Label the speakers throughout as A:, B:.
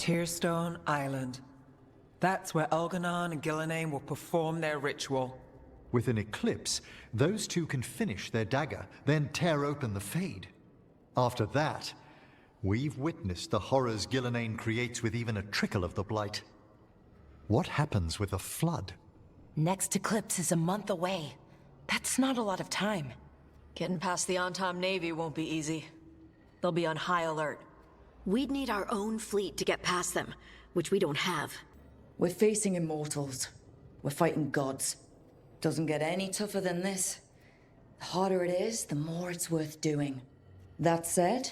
A: Tearstone Island. That's where Elganon and Gillenane will perform their ritual.
B: With an eclipse, those two can finish their dagger, then tear open the Fade. After that, we've witnessed the horrors Gillenane creates with even a trickle of the Blight. What happens with a flood?
C: Next eclipse is a month away. That's not a lot of time.
D: Getting past the Antom Navy won't be easy. They'll be on high alert.
E: We'd need our own fleet to get past them, which we don't have.
F: We're facing immortals. We're fighting gods. Doesn't get any tougher than this. The harder it is, the more it's worth doing. That said,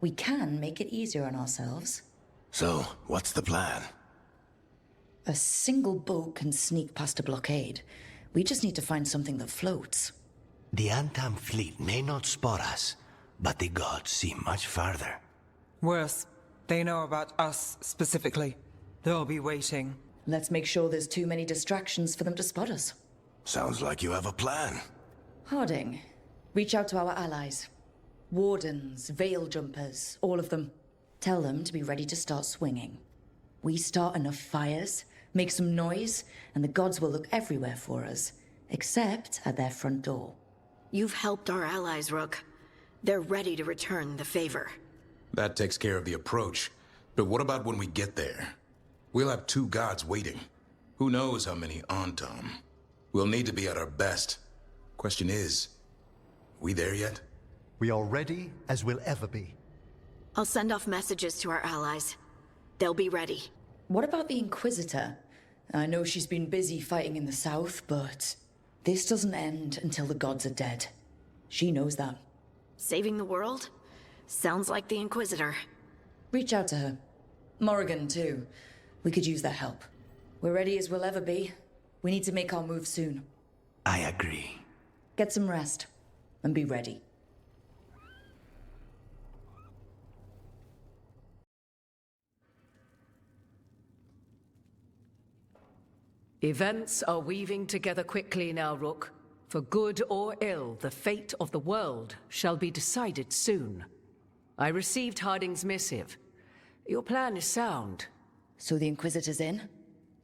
F: we can make it easier on ourselves.
G: So, what's the plan?
F: A single boat can sneak past a blockade. We just need to find something that floats.
G: The Antam fleet may not spot us, but the gods see much farther.
A: Worse, they know about us specifically. They'll be waiting.
F: Let's make sure there's too many distractions for them to spot us.
G: Sounds like you have a plan.
F: Harding, reach out to our allies. Wardens, veil jumpers, all of them. Tell them to be ready to start swinging. We start enough fires, make some noise, and the gods will look everywhere for us, except at their front door.
E: You've helped our allies, Rook. They're ready to return the favor.
H: That takes care of the approach. But what about when we get there? We'll have two gods waiting. Who knows how many Antom? We'll need to be at our best. Question is, we there yet?
B: We are ready as we'll ever be.
E: I'll send off messages to our allies. They'll be ready.
F: What about the Inquisitor? I know she's been busy fighting in the south, but this doesn't end until the gods are dead. She knows that.
E: Saving the world? Sounds like the Inquisitor.
F: Reach out to her. Morrigan, too. We could use their help. We're ready as we'll ever be. We need to make our move soon.
G: I agree.
F: Get some rest, and be ready.
I: Events are weaving together quickly now, Rook. For good or ill, the fate of the world shall be decided soon. I received Harding's missive. Your plan is sound.
F: So the Inquisitor's in?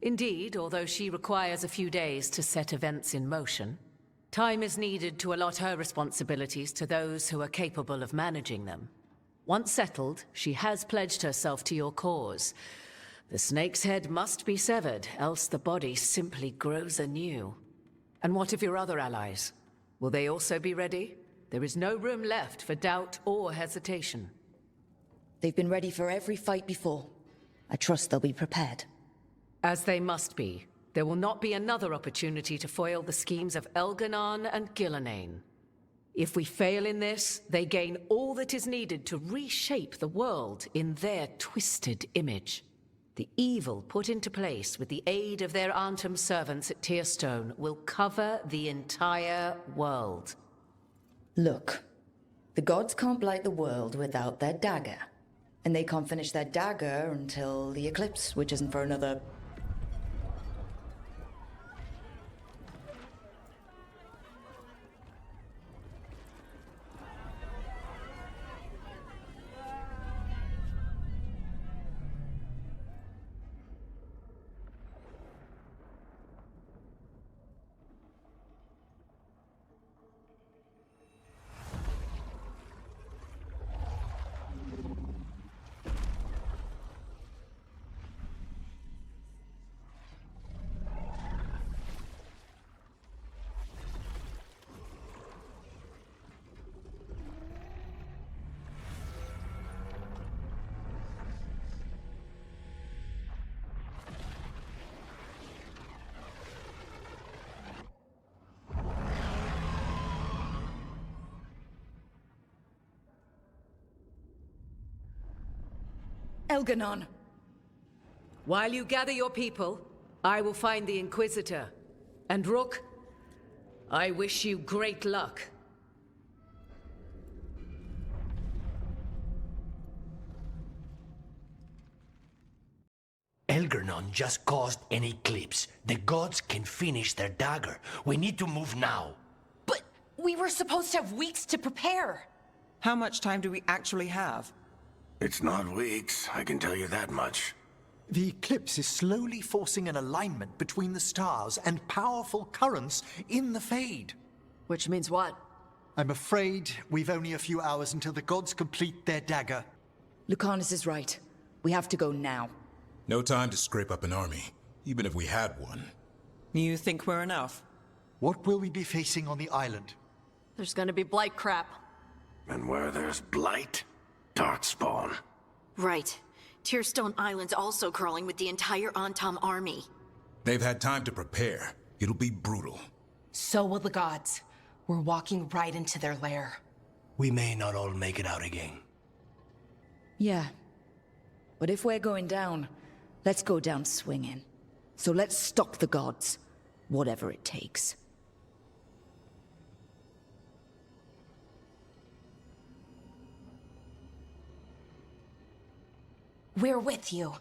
I: Indeed, although she requires a few days to set events in motion. Time is needed to allot her responsibilities to those who are capable of managing them. Once settled, she has pledged herself to your cause. The snake's head must be severed, else the body simply grows anew. And what of your other allies? Will they also be ready? There is no room left for doubt or hesitation.
F: They've been ready for every fight before. I trust they'll be prepared.
I: As they must be. There will not be another opportunity to foil the schemes of Elganon and Gillenane. If we fail in this, they gain all that is needed to reshape the world in their twisted image. The evil put into place with the aid of their Antom servants at Tearstone will cover the entire world.
F: Look, the gods can't blight the world without their dagger. And they can't finish their dagger until the eclipse, which isn't for another... Elganon!
I: While you gather your people, I will find the Inquisitor. And Rook, I wish you great luck.
G: Elgernon just caused an eclipse. The gods can finish their dagger. We need to move now.
C: But we were supposed to have weeks to prepare.
A: How much time do we actually have?
G: It's not weeks, I can tell you that much.
B: The eclipse is slowly forcing an alignment between the stars and powerful currents in the Fade.
D: Which means what?
B: I'm afraid we've only a few hours until the gods complete their dagger.
F: Lucanus is right. We have to go now.
H: No time to scrape up an army, even if we had one.
A: You think we're enough?
B: What will we be facing on the island?
D: There's gonna be blight crap.
G: And where there's blight, darkspawn.
E: Right. Tearstone Island's also crawling with the entire Antom army.
H: They've had time to prepare. It'll be brutal.
C: So will the gods. We're walking right into their lair.
G: We may not all make it out again.
F: Yeah. But if we're going down, let's go down swinging. So let's stop the gods, whatever it takes.
C: We're with you.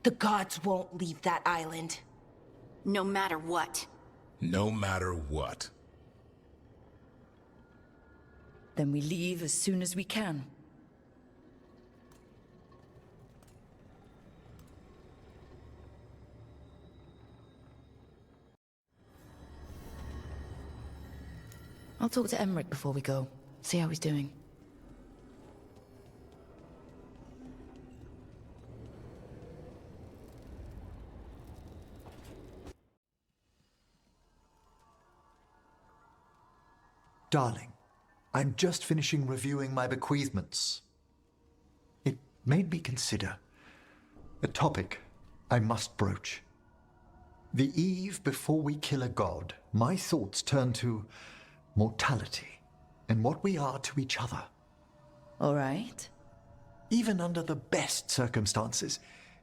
C: The gods won't leave that island.
E: No matter what.
H: No matter what.
F: Then we leave as soon as we can. I'll talk to Emmerich before we go. See how he's doing.
B: Darling, I'm just finishing reviewing my bequeathments. It made me consider a topic I must broach. The eve before we kill a god, my thoughts turn to mortality and what we are to each other.
F: All right.
B: Even under the best circumstances,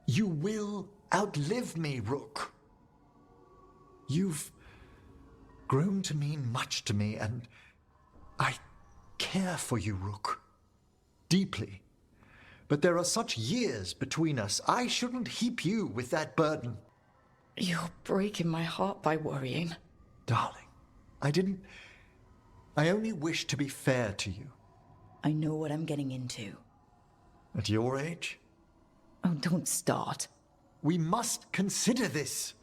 B: you will outlive me, Rook. You've grown to mean much to me, and I care for you, Rook. Deeply. But there are such years between us, I shouldn't heap you with that burden.
F: You're breaking my heart by worrying.
B: Darling, I only wish to be fair to you.
F: I know what I'm getting into.
B: At your age,
F: Oh, don't start.
B: we must consider this.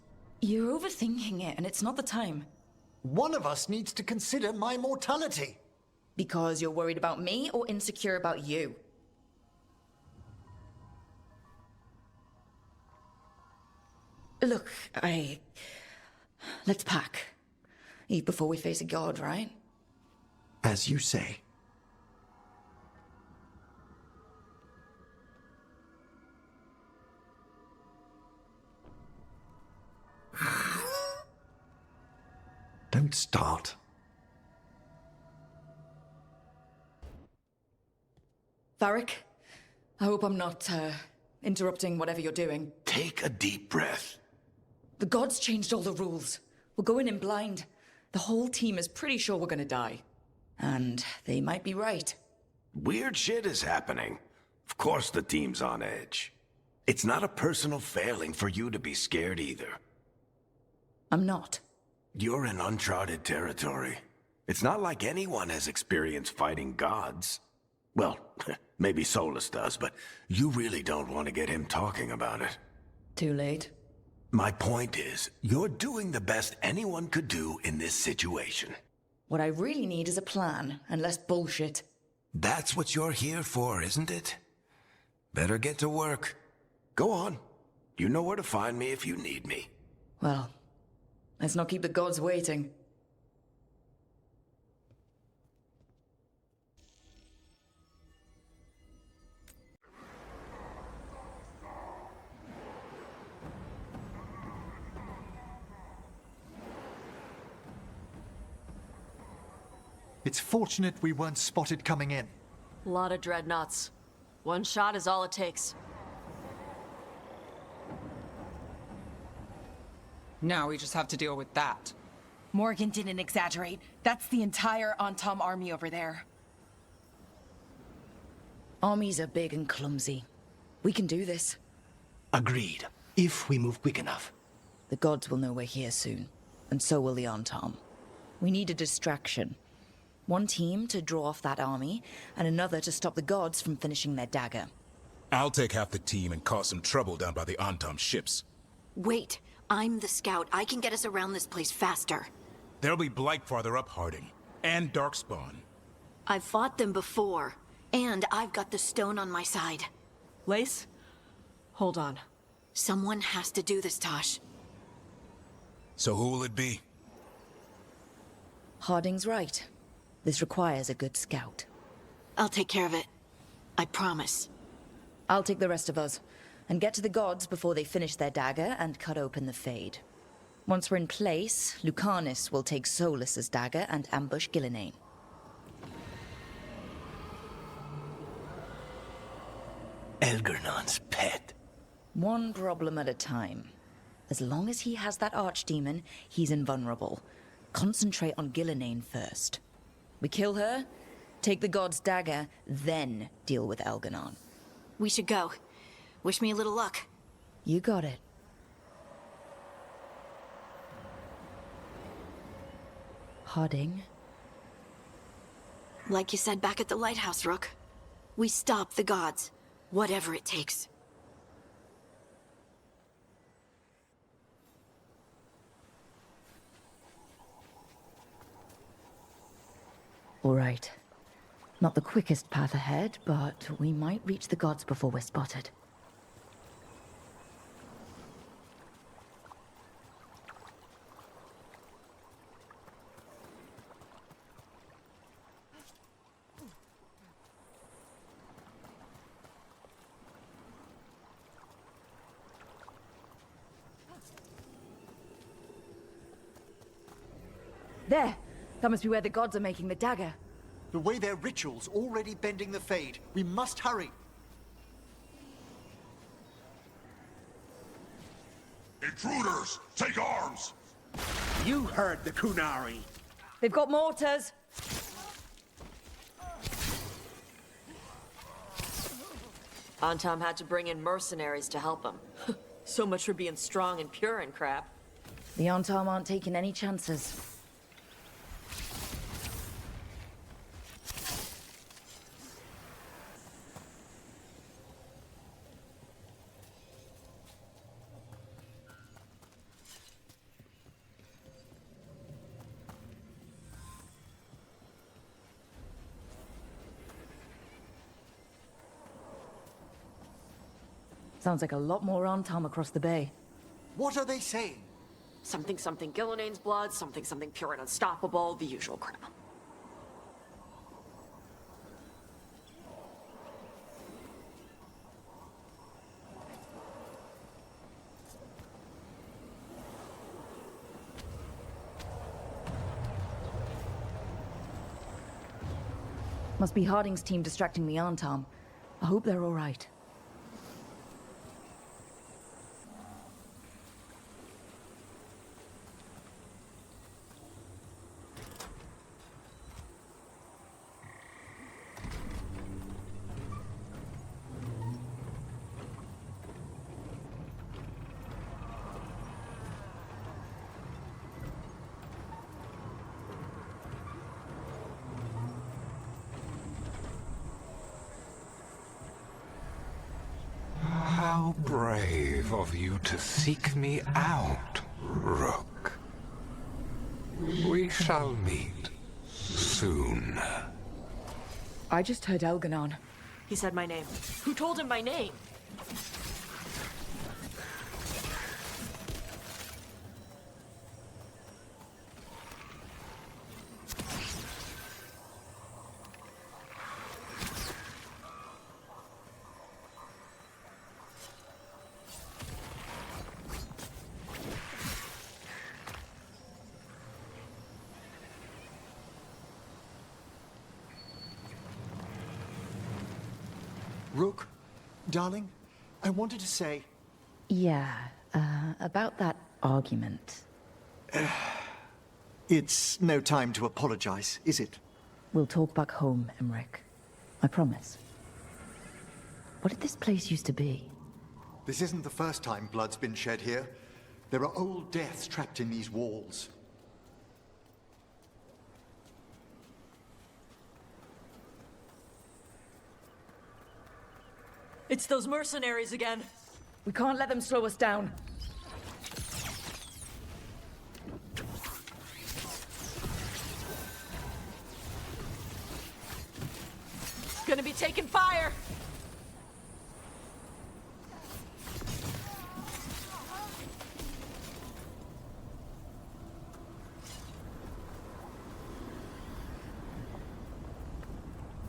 F: You're overthinking it, and it's not the time.
B: One of us needs to consider my mortality.
F: Because you're worried about me or insecure about you? Look, let's pack. Eat before we face a god, right?
B: As you say. Don't start.
F: Varric, I hope I'm not, interrupting whatever you're doing.
G: Take a deep breath.
F: The gods changed all the rules. We're going in blind. The whole team is pretty sure we're gonna die. And they might be right.
J: Weird shit is happening. Of course the team's on edge. It's not a personal failing for you to be scared either.
F: I'm not.
J: You're in uncharted territory. It's not like anyone has experience fighting gods. Well, maybe Solus does, but you really don't want to get him talking about it.
F: Too late.
J: My point is, you're doing the best anyone could do in this situation.
F: What I really need is a plan, and less bullshit.
J: That's what you're here for, isn't it? Better get to work. Go on. You know where to find me if you need me.
F: Well, let's not keep the gods waiting.
B: It's fortunate we weren't spotted coming in.
D: A lot of dreadnoughts. One shot is all it takes.
A: Now we just have to deal with that.
C: Morgan didn't exaggerate. That's the entire Antom army over there.
F: Armies are big and clumsy. We can do this.
G: Agreed. If we move quick enough.
F: The gods will know we're here soon, and so will the Antom. We need a distraction. One team to draw off that army, and another to stop the gods from finishing their dagger.
H: I'll take half the team and cause some trouble down by the Antom ships.
E: Wait, I'm the scout. I can get us around this place faster.
H: There'll be Blight farther up, Harding. And Darkspawn.
E: I've fought them before. And I've got the stone on my side.
D: Lace? Hold on.
E: Someone has to do this, Tosh.
H: So who will it be?
F: Harding's right. This requires a good scout.
E: I'll take care of it. I promise.
F: I'll take the rest of us, and get to the gods before they finish their dagger and cut open the Fade. Once we're in place, Lucanus will take Solus's dagger and ambush Gillenane.
G: Elgernon's pet.
F: One problem at a time. As long as he has that archdemon, he's invulnerable. Concentrate on Gillenane first. We kill her, take the god's dagger, then deal with Elganon.
E: We should go. Wish me a little luck.
F: You got it. Harding?
E: Like you said back at the lighthouse, Rook. We stop the gods. Whatever it takes.
F: All right. Not the quickest path ahead, but we might reach the gods before we're spotted. There! That must be where the gods are making the dagger.
B: The way their ritual's already bending the Fade. We must hurry.
K: Intruders, take arms!
L: You heard the Kunari.
F: They've got mortars!
D: Antom had to bring in mercenaries to help him. So much for being strong and pure and crap.
F: The Antom aren't taking any chances. Sounds like a lot more Antom across the bay.
B: What are they saying?
D: Something something Gillenane's blood, something something pure and unstoppable, the usual crap.
F: Must be Harding's team distracting the Antom. I hope they're all right.
K: How brave of you to seek me out, Rook. We shall meet soon.
F: I just heard Elganon.
D: He said my name. Who told him my name?
B: Rook, darling, I wanted to say...
F: Yeah, about that argument.
B: It's no time to apologize, is it?
F: We'll talk back home, Emmerich. I promise. What did this place used to be?
B: This isn't the first time blood's been shed here. There are old deaths trapped in these walls.
D: It's those mercenaries again.
F: We can't let them slow us down.
D: Gonna be taking fire!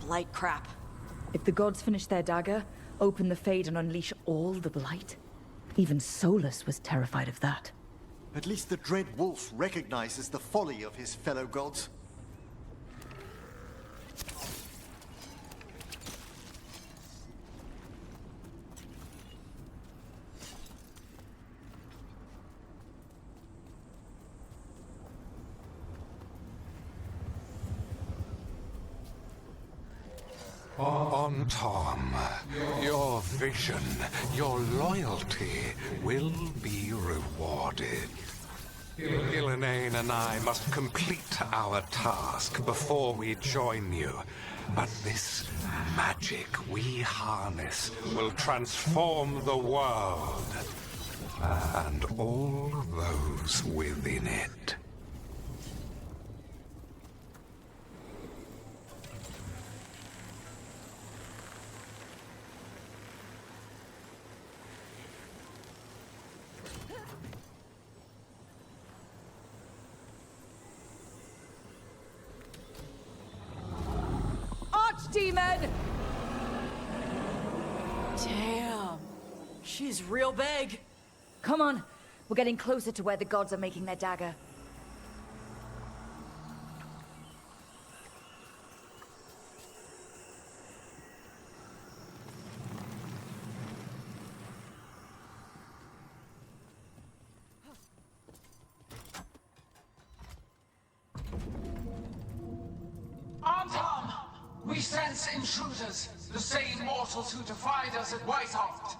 D: Blight crap.
F: If the gods finish their dagger, open the Fade and unleash all the Blight. Even Solus was terrified of that.
B: At least the Dread Wolf recognizes the folly of his fellow gods.
K: On Tom, your vision, your loyalty will be rewarded. Gillenane and I must complete our task before we join you. But this magic we harness will transform the world. And all those within it.
F: Demon!
D: Damn. She's real big.
F: Come on. We're getting closer to where the gods are making their dagger.
M: Tom! We sense intruders, the same mortals who defied us at Whitehall.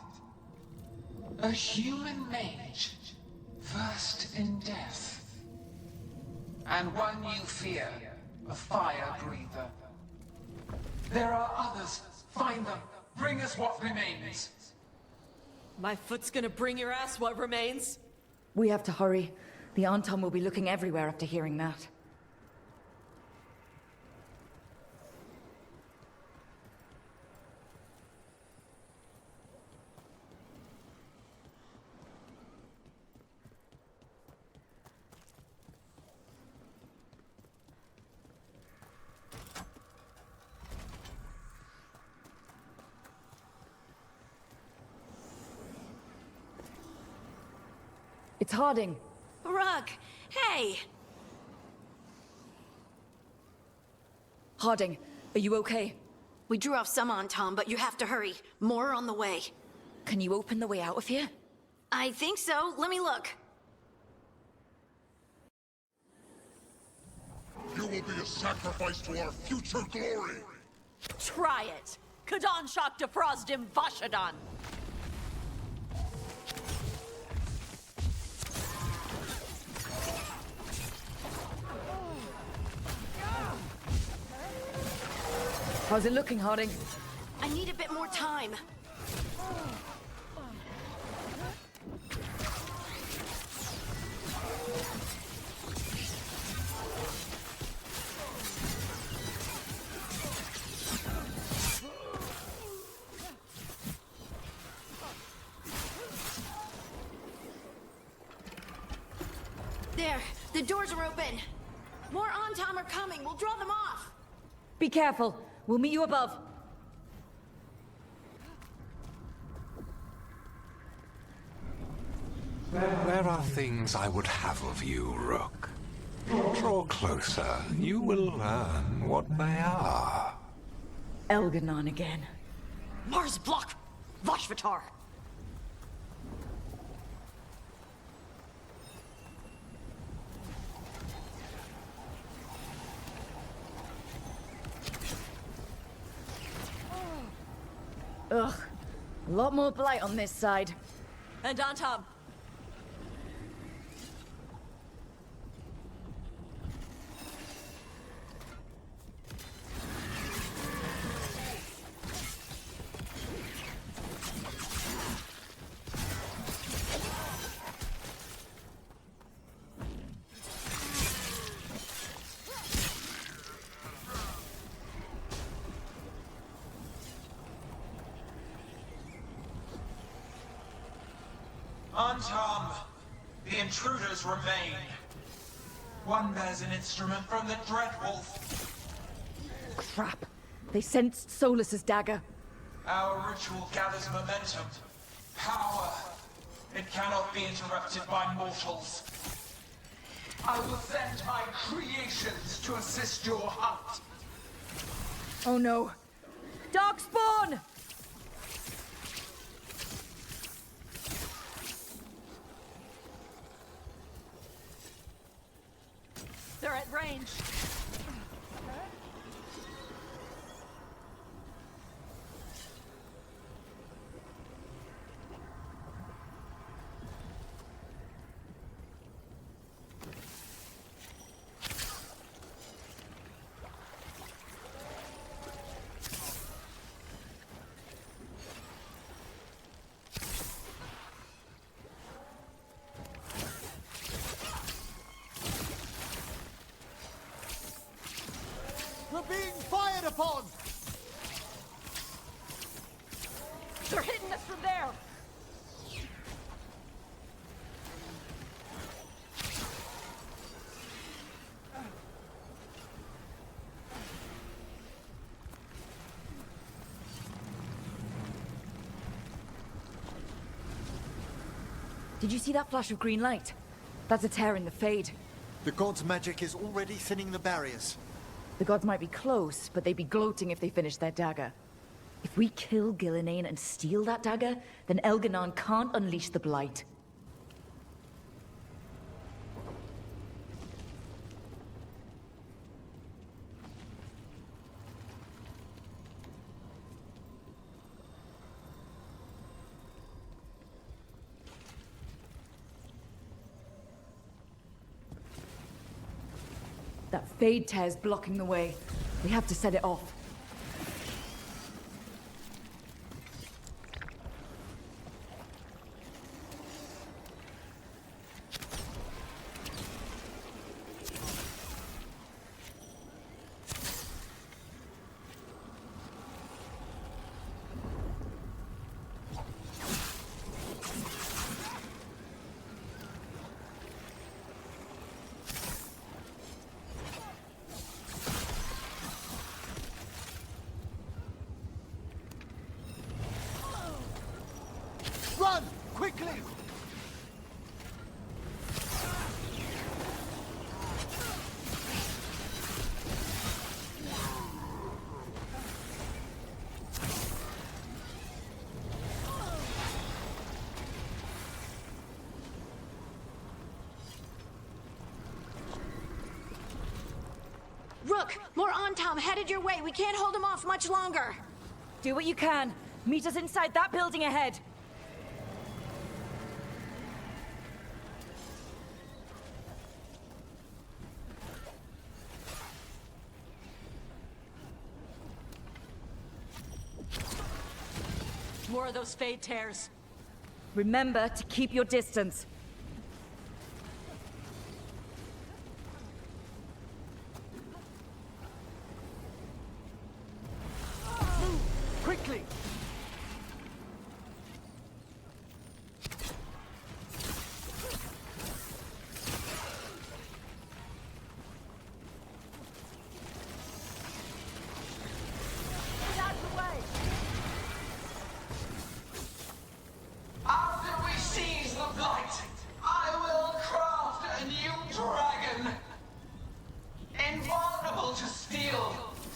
M: A human mage, versed in death. And one you fear, a fire breather. There are others. Find them. Bring us what remains.
D: My foot's gonna bring your ass what remains.
F: We have to hurry. The Anton will be looking everywhere after hearing that. It's Harding.
E: Rook, hey!
F: Harding, are you okay?
E: We drew off some on Tom, but you have to hurry. More on the way.
F: Can you open the way out of here?
E: I think so. Let me look.
N: You will be a sacrifice to our future glory!
D: Try it! Kadan Shak Defrosdim Vashadan!
F: How's it looking, Harding?
E: I need a bit more time. There, the doors are open. More Antom are coming. We'll draw them off.
F: Be careful. We'll meet you above.
K: There are things I would have of you, Rook. Draw closer. You will learn what they are.
F: Elganon again.
D: Mars block! Vashvatar!
F: Ugh. A lot more blight on this side.
D: And Antom.
M: Antam, the intruders remain. One bears an instrument from the Dreadwolf.
F: Crap. They sensed Solus's dagger.
M: Our ritual gathers momentum. Power. It cannot be interrupted by mortals. I will send my creations to assist your hunt.
F: Oh no. Darkspawn!
D: They're at range.
B: We're being fired upon!
D: They're hitting us from there.
F: Did you see that flash of green light? That's a tear in the Fade.
B: The god's magic is already thinning the barriers.
F: The gods might be close, but they'd be gloating if they finished their dagger. If we kill Gillenane and steal that dagger, then Elganon can't unleash the Blight. That Fade tear's blocking the way. We have to set it off.
B: Run! Quickly!
E: Rook, more Antam headed your way. We can't hold them off much longer.
F: Do what you can. Meet us inside that building ahead.
D: More of those Fade tears.
F: Remember to keep your distance.
B: Quickly!
M: After we seize the Blight, I will craft a new dragon. Invulnerable to steel,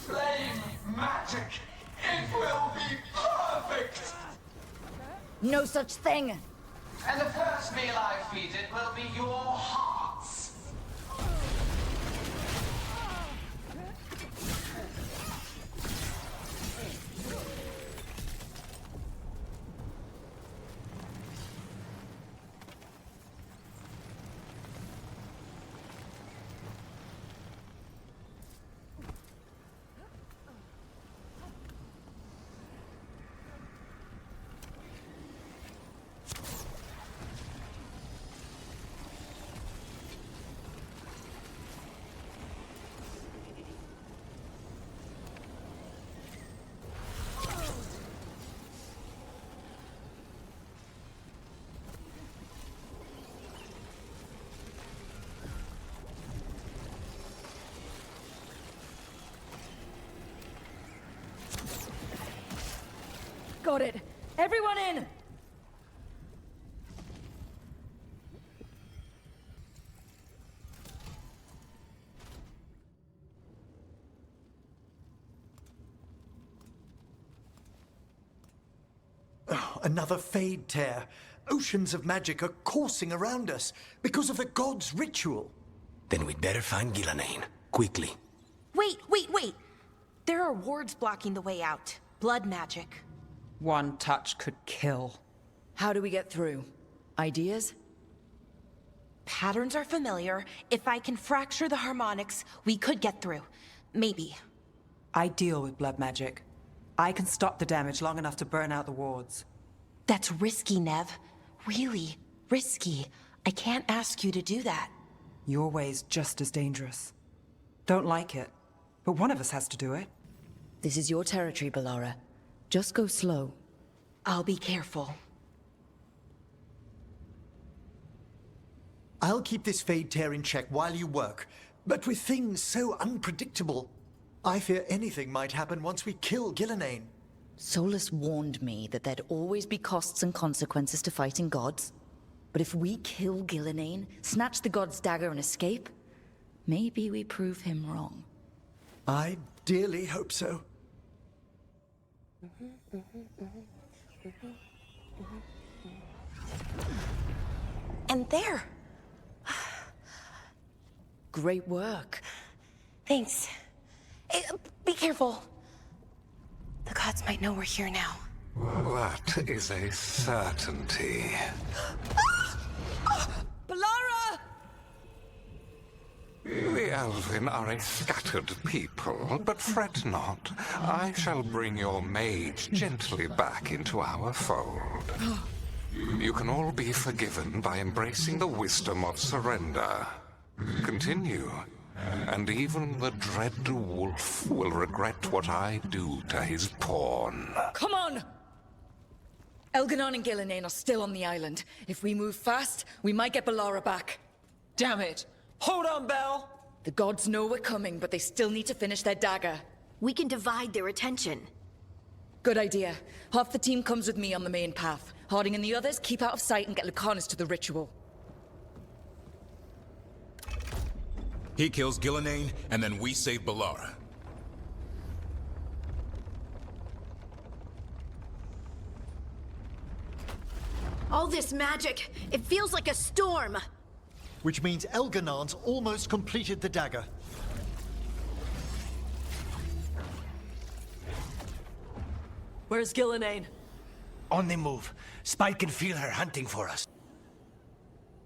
M: flame, magic. It will be perfect!
F: No such thing!
M: And the first meal I feed it will be your hearts.
F: got it! Everyone in!
B: Oh, another Fade tear. Oceans of magic are coursing around us because of the god's ritual.
G: Then we'd better find Gillenane. Quickly.
E: Wait! There are wards blocking the way out. Blood magic.
A: One touch could kill.
F: How do we get through? Ideas?
E: Patterns are familiar. If I can fracture the harmonics, we could get through. Maybe.
A: I deal with blood magic. I can stop the damage long enough to burn out the wards.
E: That's risky, Nev. Really risky. I can't ask you to do that.
A: Your way's just as dangerous. Don't like it, but one of us has to do it.
F: This is your territory, Bellara. Just go slow.
E: I'll be careful.
B: I'll keep this Fade tear in check while you work, but with things so unpredictable, I fear anything might happen once we kill Gillenane.
F: Solus warned me that there'd always be costs and consequences to fighting gods. But if we kill Gillenane, snatch the god's dagger and escape, maybe we prove him wrong.
B: I dearly hope so.
E: And there.
F: Great work.
E: Thanks. Be careful. The gods might know we're here now.
K: That is a certainty.
F: Bellara!
K: The Elven are a scattered people, but fret not. I shall bring your mage gently back into our fold. You can all be forgiven by embracing the wisdom of surrender. Continue, and even the dread wolf will regret what I do to his pawn.
F: Come on! Elganon and Gillenane are still on the island. If we move fast, we might get Bellara back.
A: Damn it! Hold on, Belle!
F: The gods know we're coming, but they still need to finish their dagger.
E: We can divide their attention.
F: Good idea. Half the team comes with me on the main path. Harding and the others keep out of sight and get Lucanus to the ritual.
H: He kills Gillenane, and then we save Bellara.
E: All this magic, it feels like a storm.
B: Which means Elganon's almost completed the dagger.
D: Where's Gillenane?
G: On the move. Spike can feel her hunting for us.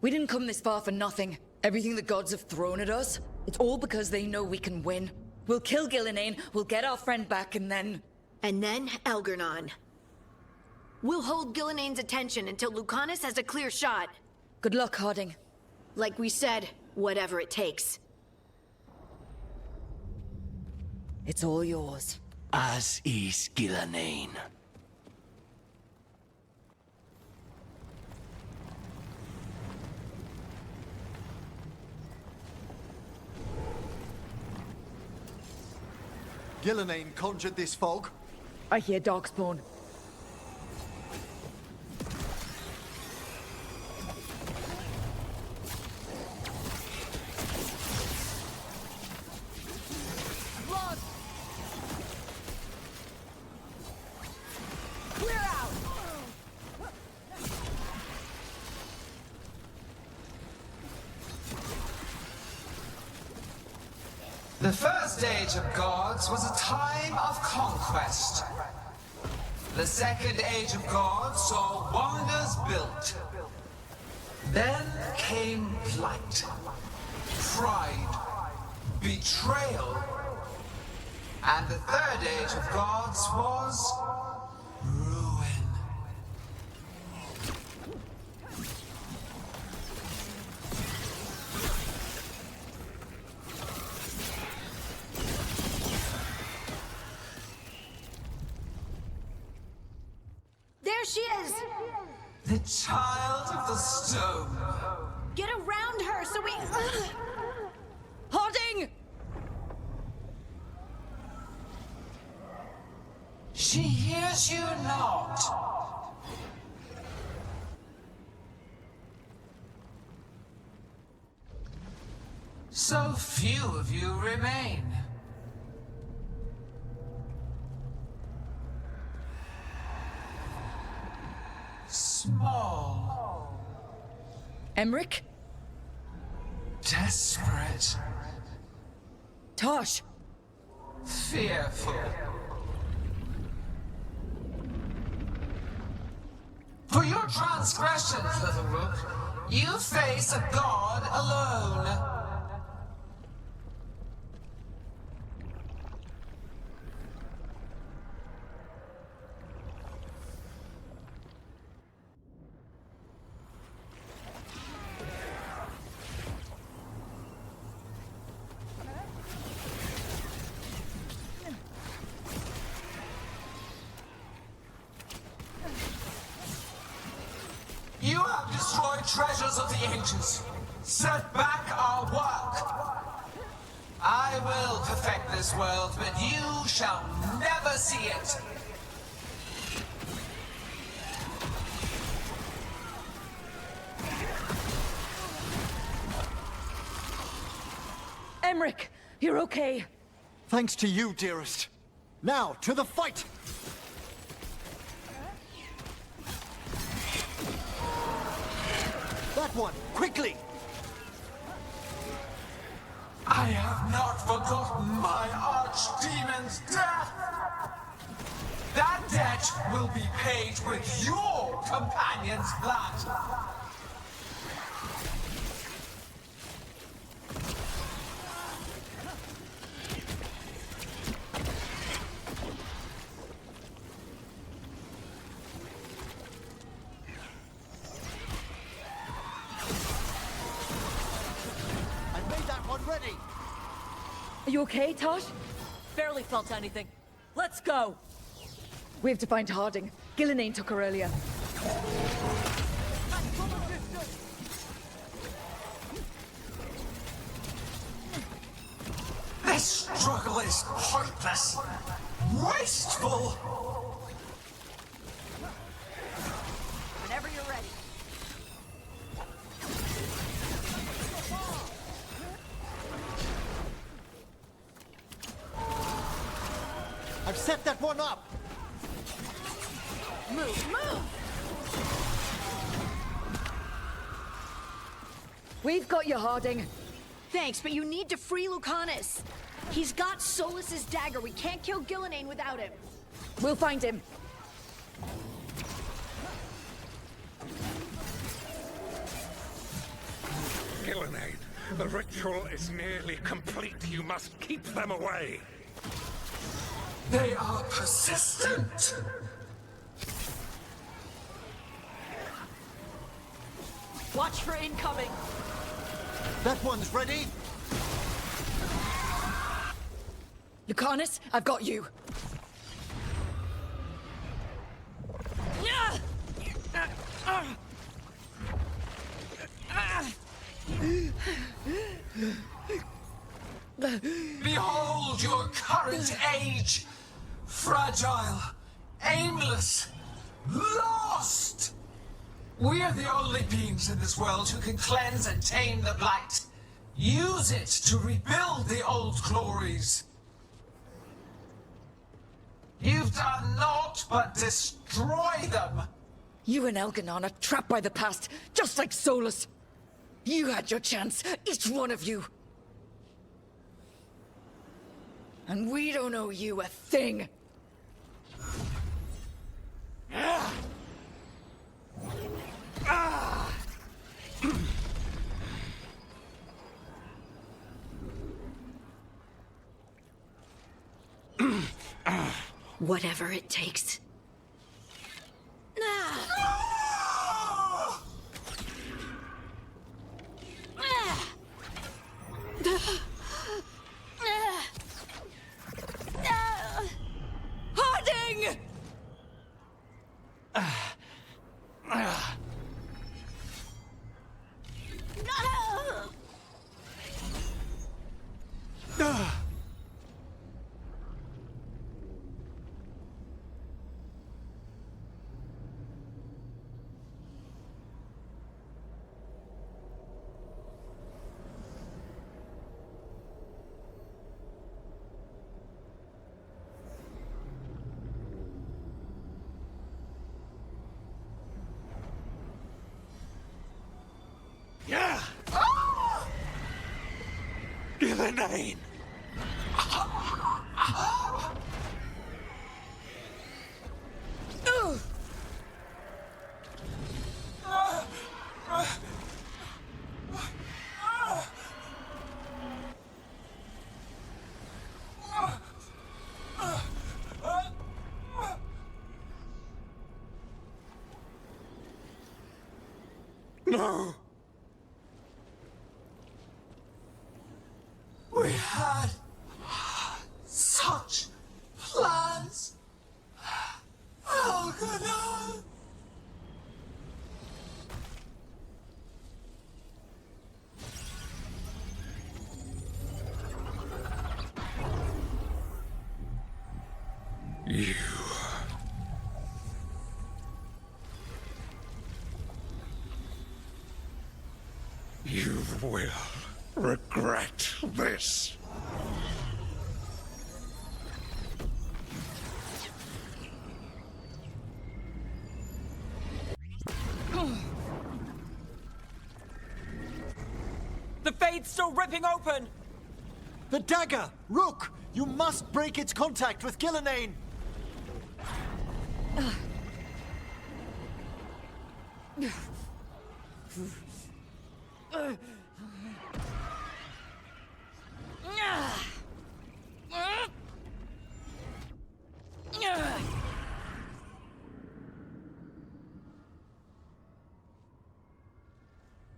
F: We didn't come this far for nothing. Everything the gods have thrown at us, it's all because they know we can win. We'll kill Gillenane, we'll get our friend back, and then...
E: And then Elgarnon. We'll hold Gillenane's attention until Lucanus has a clear shot.
F: Good luck, Harding.
E: Like we said, whatever it takes.
F: It's all yours.
G: As is Gillenane.
B: Gillenane conjured this fog.
F: I hear Darkspawn.
E: Blood! Clear out!
M: The first age of gods was a time of conquest. The second age of gods saw wonders built. Then came plight, pride, betrayal. And the third age of gods was ruin.
E: There she is!
M: The child of the stone.
E: Get around her so we...
F: Harding!
M: She hears you not. So few of you remain. Small.
F: Emmerich?
M: Desperate.
F: Tosh!
M: Fearful. For your transgressions, little rook, you face a god alone. You have destroyed treasures of the ancients. Set back our work. I will perfect this world, but you shall never see it.
F: Emmerich, you're okay.
B: Thanks to you, dearest. Now, to the fight! That one, quickly!
M: I have not forgotten my archdemon's death. That debt will be paid with your companion's blood.
F: Are you okay, Tosh?
D: Barely felt anything. Let's go!
F: We have to find Harding. Gillenane took her earlier.
M: This struggle is hopeless, wasteful.
D: Whenever you're ready.
B: I've set that one up!
D: Move, move!
F: We've got you, Harding.
O: Thanks, but you need to free Lucanus. He's got Solus's dagger. We can't kill Gillenane without him.
F: We'll find him.
K: Gillenane, the ritual is nearly complete. You must keep them away.
M: They are persistent.
D: Watch for incoming.
B: That one's ready!
F: Lucanus, I've got you.
M: Behold your current age. Fragile, aimless, lost. We are the only beings in this world who can cleanse and tame the blight. Use it to rebuild the old glories. You've done naught but destroy them.
F: You and Elganon are trapped by the past, just like Solus. You had your chance, each one of you. And we don't owe you a thing.
O: Whatever it takes.
F: Harding!
J: Yeah! Gillenane! No!
M: We had such plans. Algernon!
K: You will regret this.
A: The Fade's still ripping open!
B: The dagger! Rook! You must break its contact with Gillenane!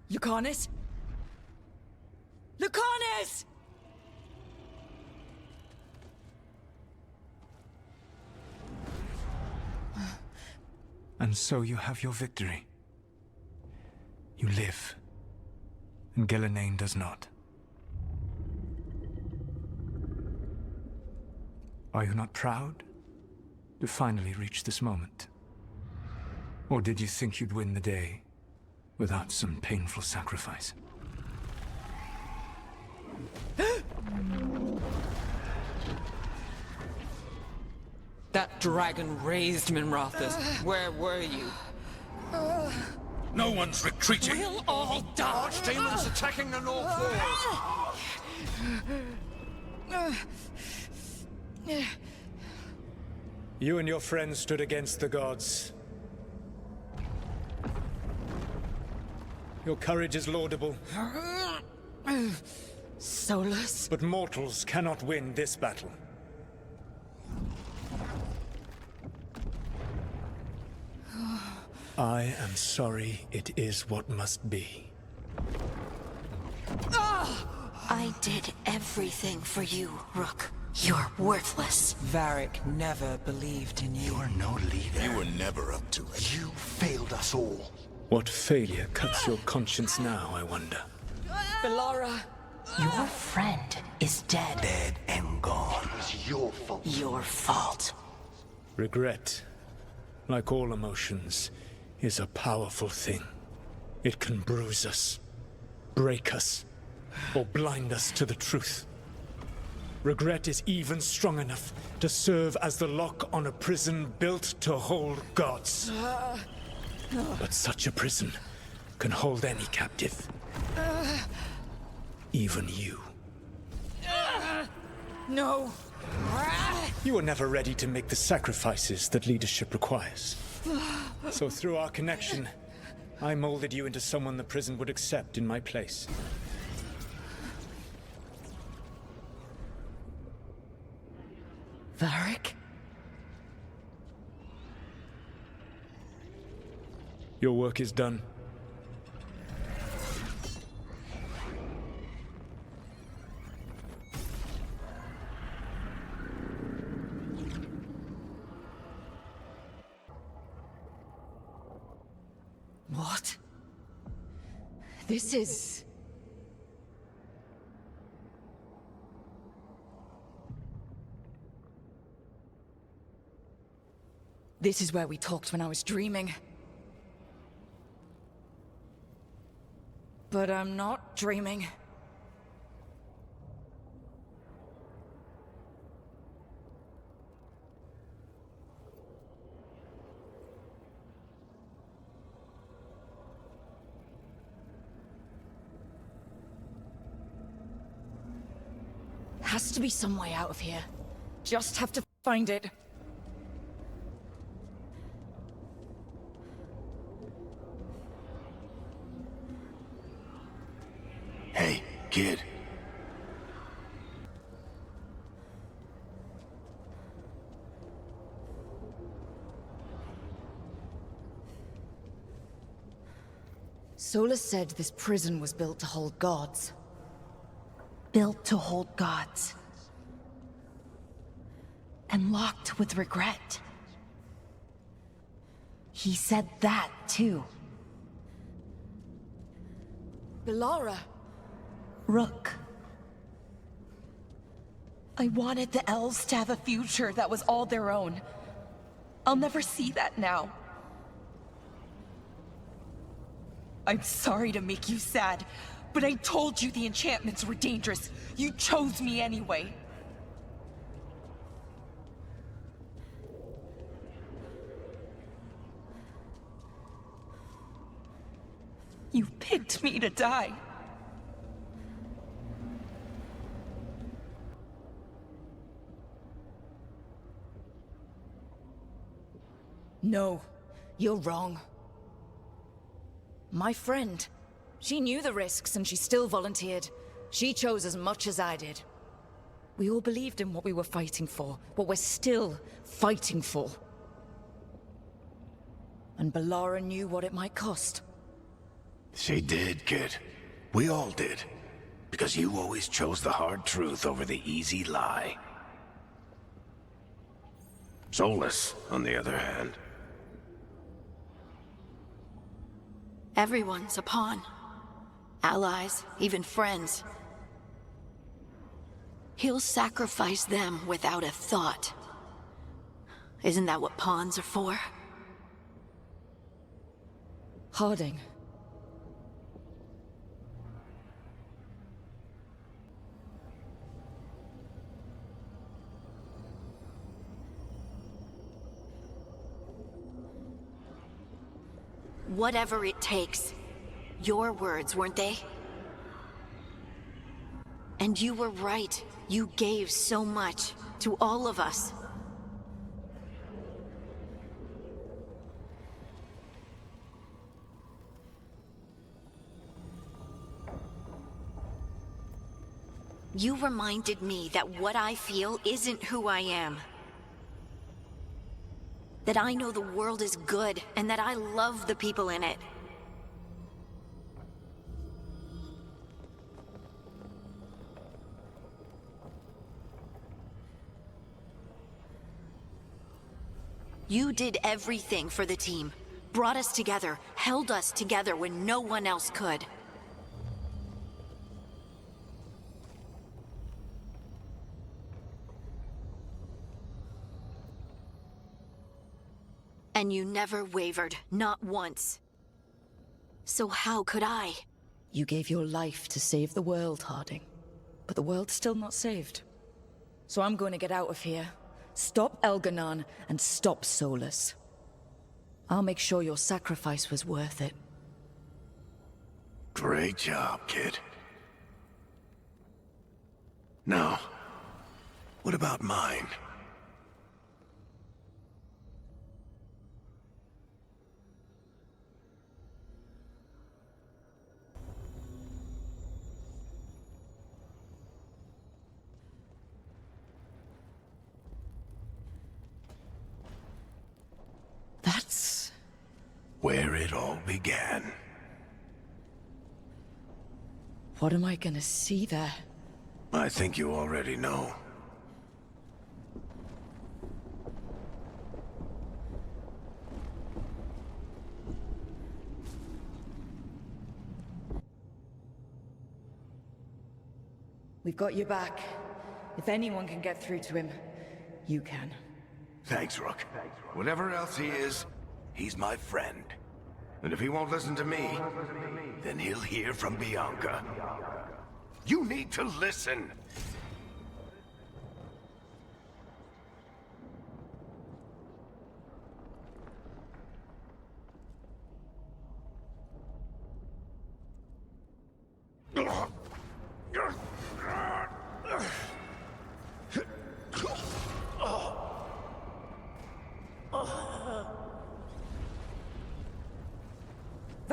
C: Lucanus? Lucanus!
P: And so you have your victory. You live, and Gillenane does not. Are you not proud to finally reach this moment? Or did you think you'd win the day without some painful sacrifice?
A: That dragon raised Minrathus. Where were you?
N: No one's retreating.
A: We'll all die.
J: Archdemons attacking on all floors.
P: You and your friends stood against the gods. Your courage is laudable.
C: Solus?
P: But mortals cannot win this battle. I am sorry it is what must be.
D: I did everything for you, Rook. You're worthless.
A: Varric never believed in you.
J: You are no leader.
H: You were never up to it.
J: You failed us all.
P: What failure cuts your conscience now, I wonder?
C: Bellara!
D: Your friend is dead.
J: Dead and gone. It was your fault.
D: Your fault.
P: Regret, like all emotions, is a powerful thing. It can bruise us, break us, or blind us to the truth. Regret is even strong enough to serve as the lock on a prison built to hold gods. But such a prison can hold any captive. Even you.
C: No!
P: You were never ready to make the sacrifices that leadership requires. So through our connection, I molded you into someone the prison would accept in my place.
C: Varric?
P: Your work is done.
C: What? This is... This is where we talked when I was dreaming. But I'm not dreaming.
F: has to be some way out of here. Just have to find it.
J: Hey, kid.
F: Solus said this prison was built to hold gods.
E: Built to hold gods. And locked with regret. He said that, too.
F: Belara!
E: Rook. I wanted the elves to have a future that was all their own. I'll never see that now. I'm sorry to make you sad, but I told you the enchantments were dangerous. You chose me anyway. You picked me to die.
F: No, you're wrong. My friend. She knew the risks and she still volunteered. She chose as much as I did. We all believed in what we were fighting for, what we're still fighting for. And Belara knew what it might cost.
J: She did, kid. We all did. Because you always chose the hard truth over the easy lie. Solus, on the other hand.
O: Everyone's a pawn. Allies, even friends. He'll sacrifice them without a thought. Isn't that what pawns are for?
F: Harding.
O: Whatever it takes. Your words, weren't they? And you were right. You gave so much to all of us. You reminded me that what I feel isn't who I am. That I know the world is good, and that I love the people in it. You did everything for the team. Brought us together, held us together when no one else could. And you never wavered, not once. So how could I?
F: You gave your life to save the world, Harding. But the world's still not saved. So I'm going to get out of here. Stop Elganon and stop Solus. I'll make sure your sacrifice was worth it.
J: Great job, kid. Now, what about mine?
F: That's
J: where it all began.
F: What am I gonna see there?
J: I think you already know.
F: We've got your back. If anyone can get through to him, you can.
J: Thanks, Rook. Whatever else he is, he's my friend. And if he won't listen to me, then he'll hear from Bianca. You need to listen!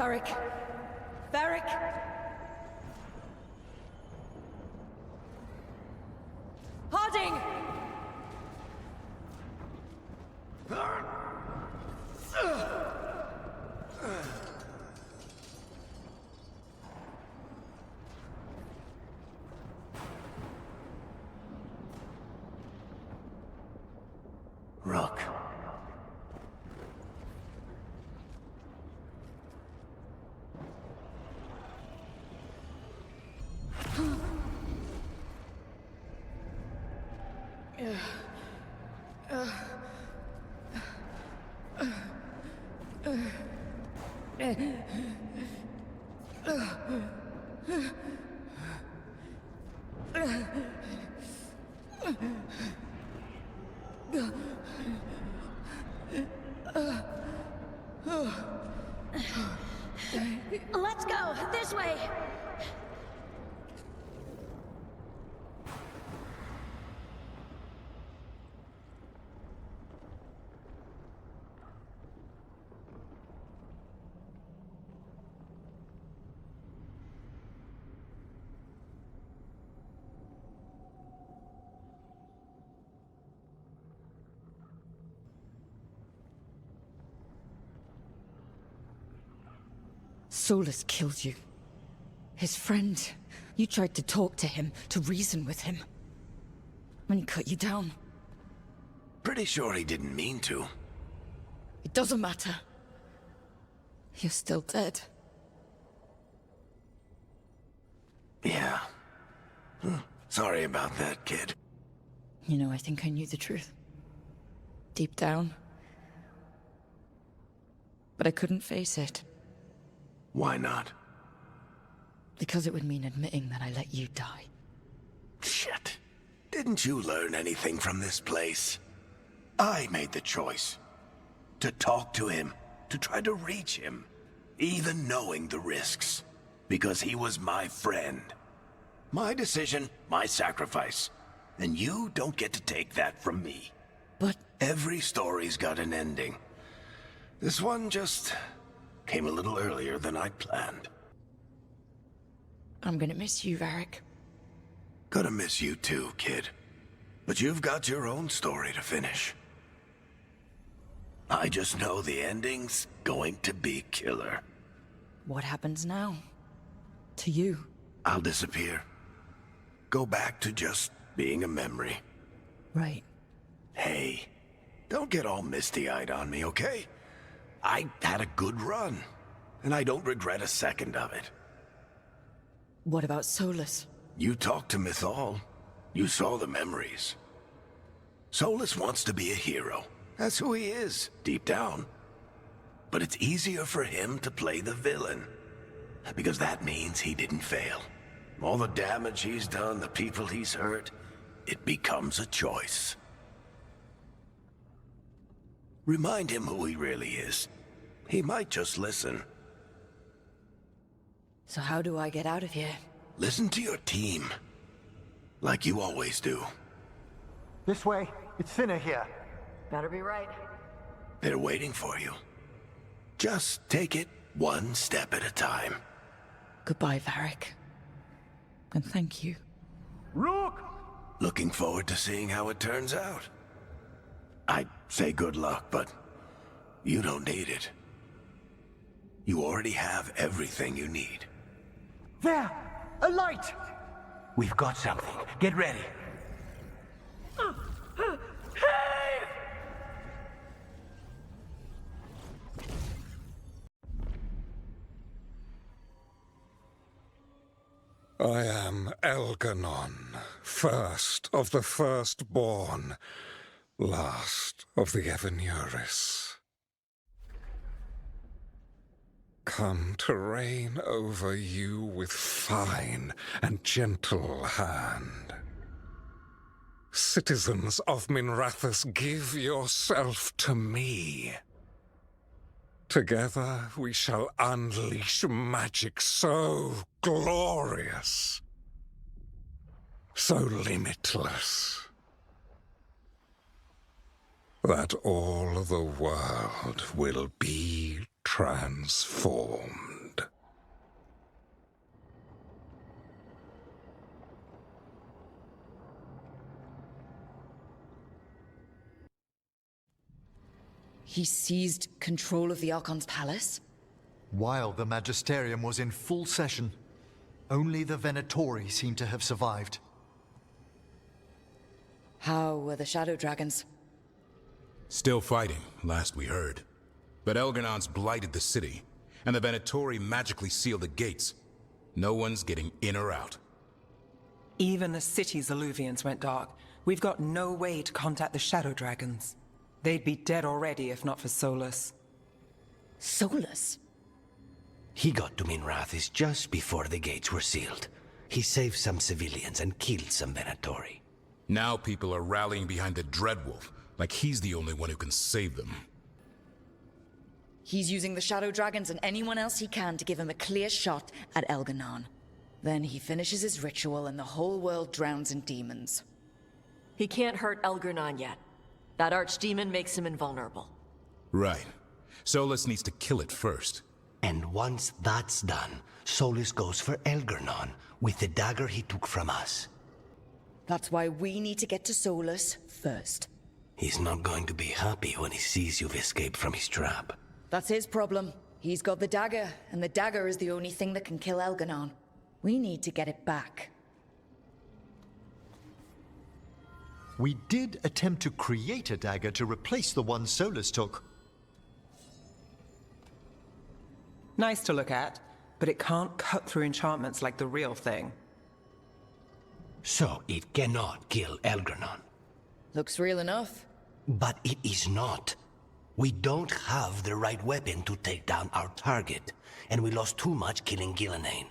F: Varric! Varric! Harding!
J: Rook.
Q: Let's go, this way.
F: Solus killed you. His friend. You tried to talk to him, to reason with him. When he cut you down.
J: Pretty sure he didn't mean to.
F: It doesn't matter. You're still dead.
J: Yeah. Sorry about that, kid.
F: You know, I think I knew the truth. Deep down. But I couldn't face it.
J: Why not?
F: Because it would mean admitting that I let you die.
J: Shit. Didn't you learn anything from this place? I made the choice. To talk to him, to try to reach him, even knowing the risks. Because he was my friend. My decision, my sacrifice. And you don't get to take that from me.
F: But...
J: Every story's got an ending. This one just came a little earlier than I'd planned.
F: I'm gonna miss you, Varric.
J: Gonna miss you too, kid. But you've got your own story to finish. I just know the ending's going to be killer.
F: What happens now? To you?
J: I'll disappear. Go back to just being a memory.
F: Right.
J: Hey, don't get all misty-eyed on me, okay? I had a good run, and I don't regret a second of it.
F: What about Solus?
J: You talked to Mythal. You saw the memories. Solus wants to be a hero. That's who he is, deep down. But it's easier for him to play the villain. Because that means he didn't fail. All the damage he's done, the people he's hurt, it becomes a choice. Remind him who he really is. He might just listen.
F: So how do I get out of here?
J: Listen to your team. Like you always do.
B: This way. It's thinner here.
D: Better be right.
J: They're waiting for you. Just take it one step at a time.
F: Goodbye, Varric. And thank you.
B: Rook!
J: Looking forward to seeing how it turns out. I'd say good luck, but you don't need it. You already have everything you need.
B: There! A light!
G: We've got something. Get ready.
K: I am Elganon, first of the firstborn, last of the Evenuris. Come to reign over you with fine and gentle hand. Citizens of Minrathous, give yourself to me. Together we shall unleash magic so glorious, so limitless, that all the world will be transformed.
F: He seized control of the Archon's palace?
B: While the Magisterium was in full session, only the Venatori seem to have survived.
F: How were the Shadow Dragons?
H: Still fighting, last we heard. But Elgarnon's blighted the city, and the Venatori magically sealed the gates. No one's getting in or out.
A: Even the city's alluvians went dark. We've got no way to contact the Shadow Dragons. They'd be dead already if not for Solus.
F: Solus?
G: He got to Minrathis just before the gates were sealed. He saved some civilians and killed some Venatori.
H: Now people are rallying behind the Dreadwolf, like he's the only one who can save them.
F: He's using the Shadow Dragons and anyone else he can to give him a clear shot at Elgarnon. Then he finishes his ritual and the whole world drowns in demons.
D: He can't hurt Elgarnon yet. That archdemon makes him invulnerable.
H: Right. Solus needs to kill it first.
G: And once that's done, Solus goes for Elgarnon with the dagger he took from us.
F: That's why we need to get to Solus first.
G: He's not going to be happy when he sees you've escaped from his trap.
F: That's his problem. He's got the dagger, and the dagger is the only thing that can kill Elgarnon. We need to get it back.
B: We did attempt to create a dagger to replace the one Solus took.
A: Nice to look at, but it can't cut through enchantments like the real thing.
G: So it cannot kill Elgarnon.
F: Looks real enough.
G: But it is not. We don't have the right weapon to take down our target, and we lost too much killing Gillenane.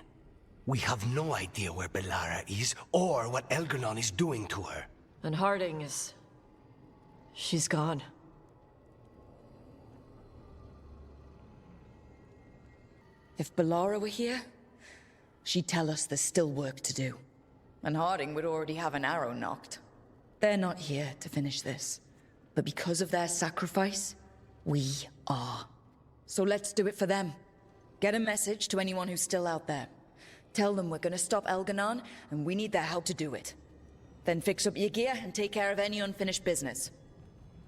G: We have no idea where Bellara is, or what Elgarnon is doing to her.
D: And Harding is... she's gone.
F: If Bellara were here, she'd tell us there's still work to do. And Harding would already have an arrow knocked. They're not here to finish this. But because of their sacrifice, we are. So let's do it for them. Get a message to anyone who's still out there. Tell them we're gonna stop Elgarnon, and we need their help to do it. Then fix up your gear and take care of any unfinished business.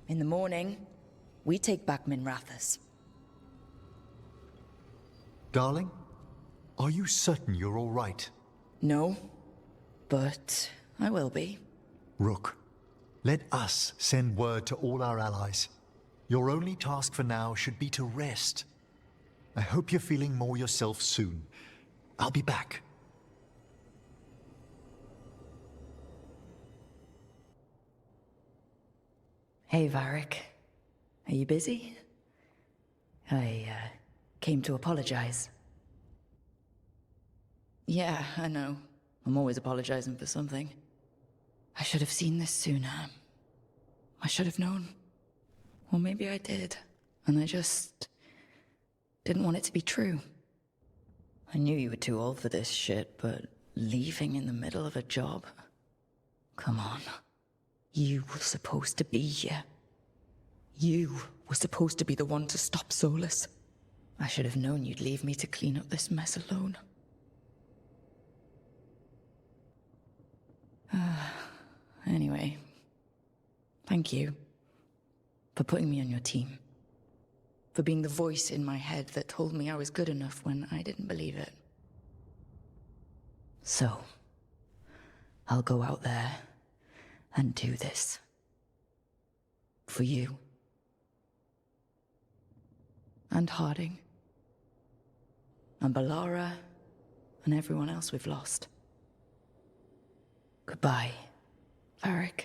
F: In the morning, we take back Minrathis.
B: Darling, are you certain you're all right?
F: No, but I will be.
B: Rook, let us send word to all our allies. Your only task for now should be to rest. I hope you're feeling more yourself soon. I'll be back.
F: Hey, Varric. Are you busy? I, came to apologize. Yeah, I know. I'm always apologizing for something. I should have seen this sooner. I should have known. Or maybe I did, and I just didn't want it to be true. I knew you were too old for this shit, but leaving in the middle of a job? Come on. You were supposed to be here. You were supposed to be the one to stop Solus. I should have known you'd leave me to clean up this mess alone. Anyway, thank you for putting me on your team. For being the voice in my head that told me I was good enough when I didn't believe it. So, I'll go out there and do this. For you. And Harding. And Bellara. And everyone else we've lost. Goodbye, Varric.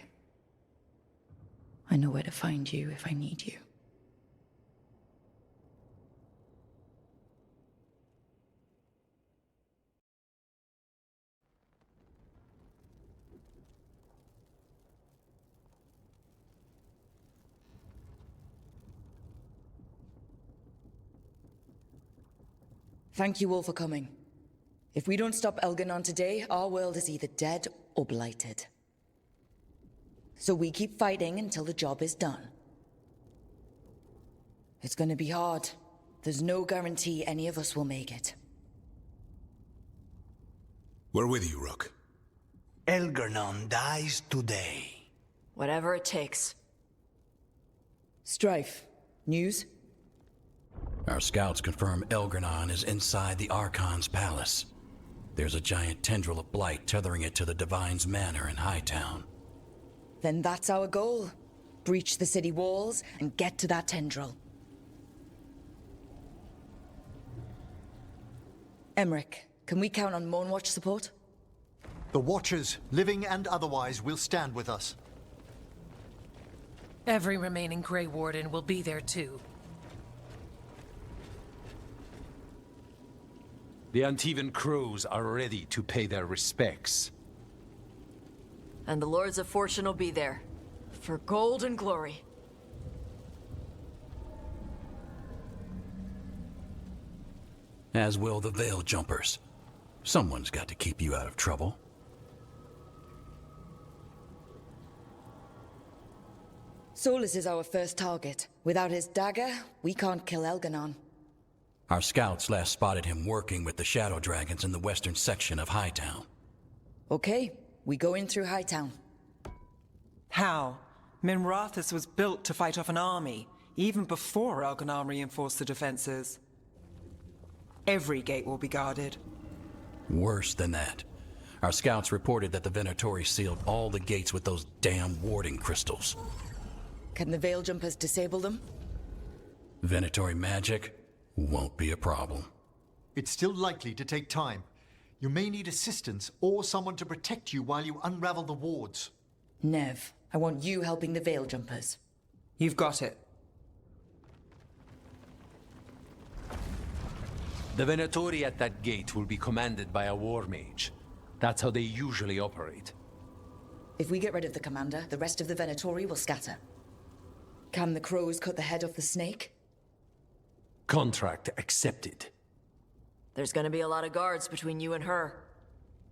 F: I know where to find you if I need you. Thank you all for coming. If we don't stop Elgarnon today, our world is either dead or blighted. So we keep fighting until the job is done. It's gonna be hard, There's no guarantee any of us will make it.
H: We're with you, Rook.
G: Elgernon dies today.
D: Whatever it takes.
F: Strife, news?
R: Our scouts confirm Elgernon is inside the Archon's palace. There's a giant tendril of blight tethering it to the Divine's manor in Hightown.
F: Then that's our goal. Breach the city walls and get to that tendril. Emmerich, can we count on Moonwatch support?
B: The Watchers, living and otherwise, will stand with us.
S: Every remaining Grey Warden will be there too.
T: The Antivan crews are ready to pay their respects.
D: And the Lords of Fortune will be there. For gold and glory.
R: As will the Veil Jumpers. Someone's got to keep you out of trouble.
F: Solus is our first target. Without his dagger, we can't kill Elgernon.
R: Our scouts last spotted him working with the Shadow Dragons in the western section of Hightown.
F: Okay, we go in through Hightown.
A: How? Minrathous was built to fight off an army, even before Elgernon reinforced the defenses. Every gate will be guarded.
R: Worse than that. Our scouts reported that the Venatori sealed all the gates with those damn warding crystals.
F: Can the Veil Jumpers disable them?
R: Venatori magic won't be a problem.
B: It's still likely to take time. You may need assistance or someone to protect you while you unravel the wards.
F: Nev, I want you helping the Veil Jumpers.
A: You've got it.
T: The Venatori at that gate will be commanded by a war mage. That's how they usually operate.
F: If we get rid of the commander, the rest of the Venatori will scatter. Can the crows cut the head off the snake?
T: Contract accepted.
D: There's gonna be a lot of guards between you and her.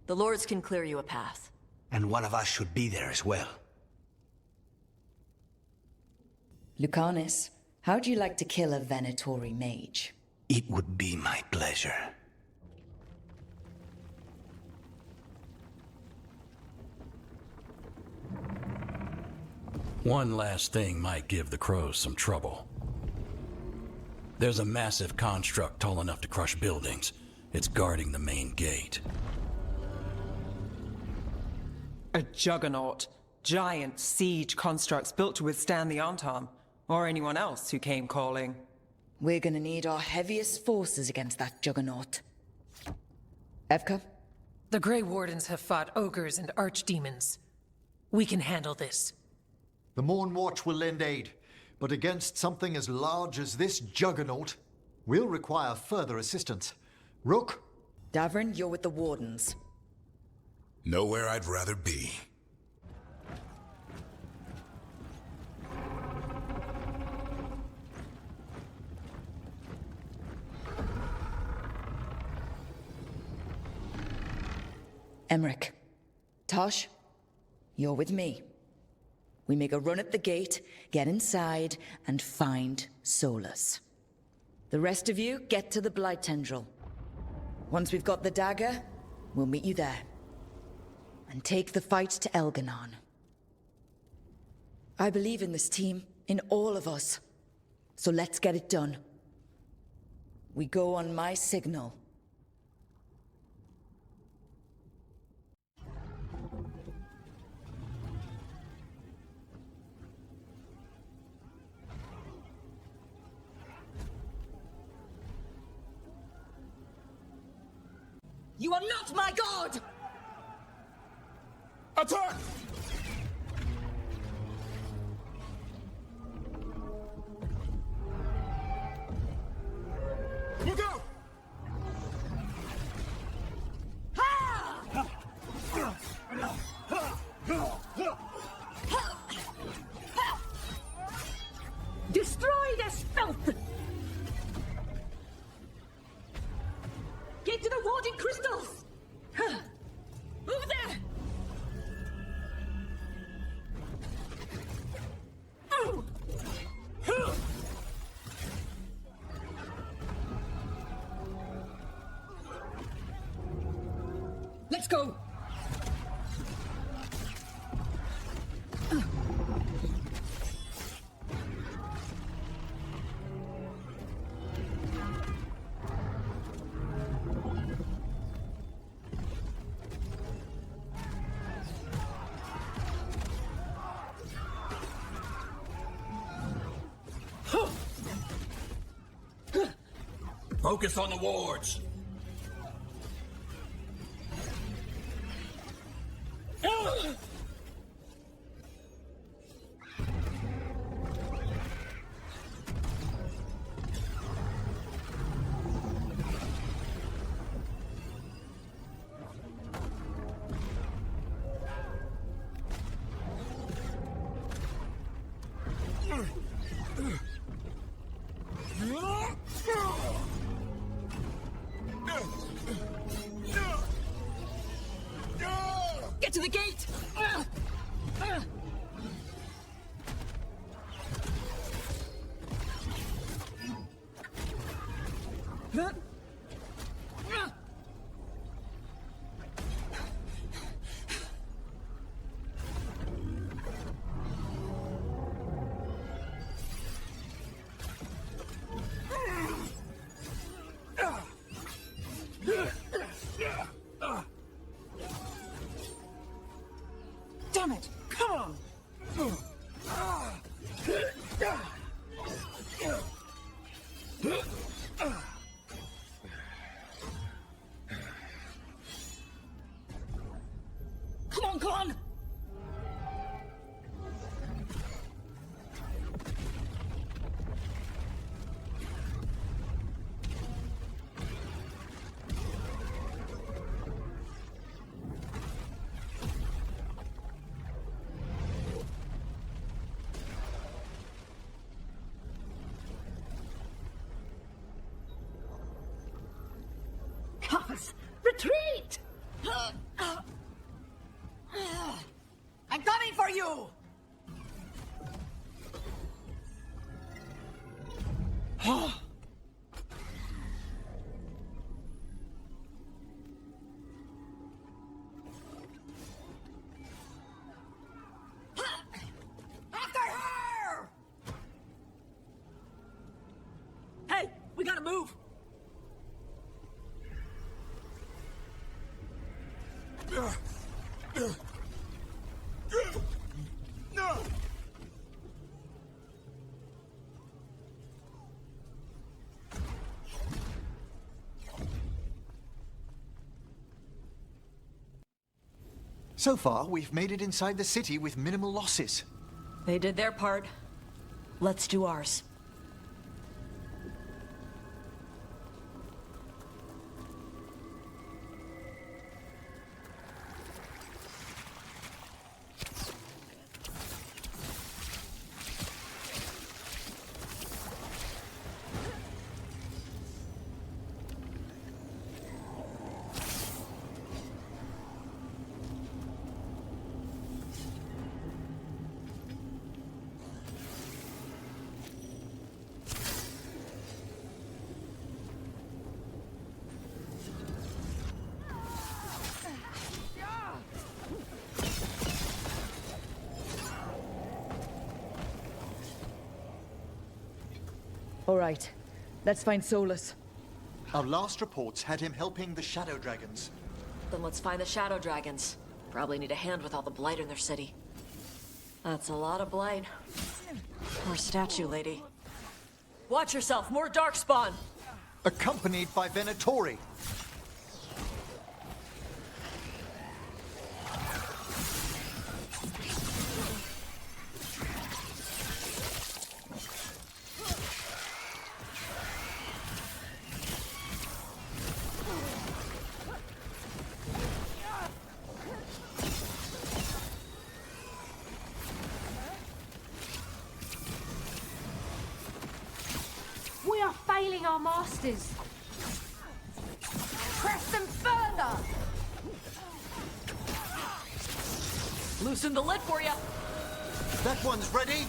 D: The Lords can clear you a path.
G: And one of us should be there as well.
F: Lucanus, how'd you like to kill a Venatori mage?
G: It would be my pleasure.
R: One last thing might give the crows some trouble. There's a massive construct tall enough to crush buildings. It's guarding the main gate.
A: A juggernaut. Giant siege constructs built to withstand the Antam, or anyone else who came calling.
F: We're gonna need our heaviest forces against that juggernaut. Evka?
S: The Grey Wardens have fought ogres and archdemons. We can handle this.
B: The Morn Watch will lend aid, but against something as large as this juggernaut, we'll require further assistance. Rook?
F: Davrin, you're with the Wardens.
H: Nowhere I'd rather be.
F: Emmerich. Tosh, you're with me. We make a run at the gate, get inside, and find Solus. The rest of you, get to the Blight Tendril. Once we've got the dagger, we'll meet you there. And take the fight to Elgernon. I believe in this team, in all of us. So let's get it done. We go on my signal.
E: You are not my god!
N: Attack! Look out!
Q: Destroy this filth! Get to the warding crystals! Over there! Let's go!
R: Focus on the wards.
Q: Get to the gate!
A: Damn it! Come on!
Q: Come on, come on!
A: Cars! Retreat!
Q: I'm coming for you! After her! Hey, we gotta move!
B: So far, we've made it inside the city with minimal losses.
D: They did their part. Let's do ours.
F: All right, let's find Solus.
B: Our last reports had him helping the Shadow Dragons.
D: Then let's find the Shadow Dragons. Probably need a hand with all the blight in their city. That's a lot of blight. Poor statue lady. Watch yourself, more Darkspawn!
B: Accompanied by Venatori.
U: We are failing our masters. Press them further!
D: Loosen the lid for you!
B: That one's ready!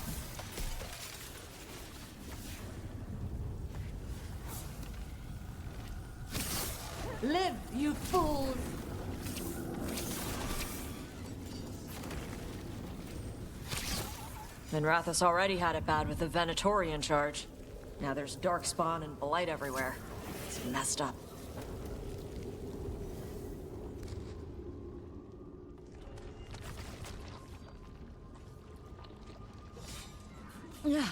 U: Live, you fools!
D: Minrathous already had it bad with the Venatori in charge. Now there's Darkspawn and Blight everywhere. It's messed up.
F: Yeah.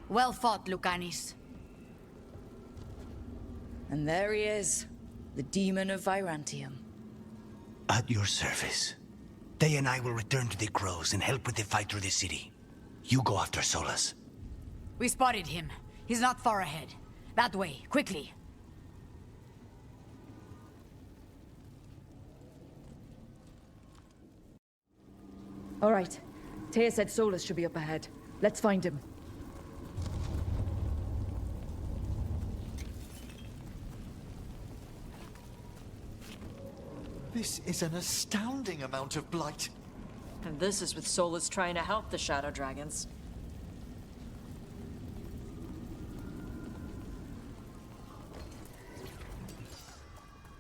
I: Well fought, Lucanis.
F: And there he is, the demon of Virantium.
G: At your service. They and I will return to the Crows and help with the fight through the city. You go after Solus.
I: We spotted him. He's not far ahead. That way, quickly.
F: All right. Taya said Solus should be up ahead. Let's find him.
B: This is an astounding amount of blight.
D: And this is with Solus trying to help the Shadow Dragons.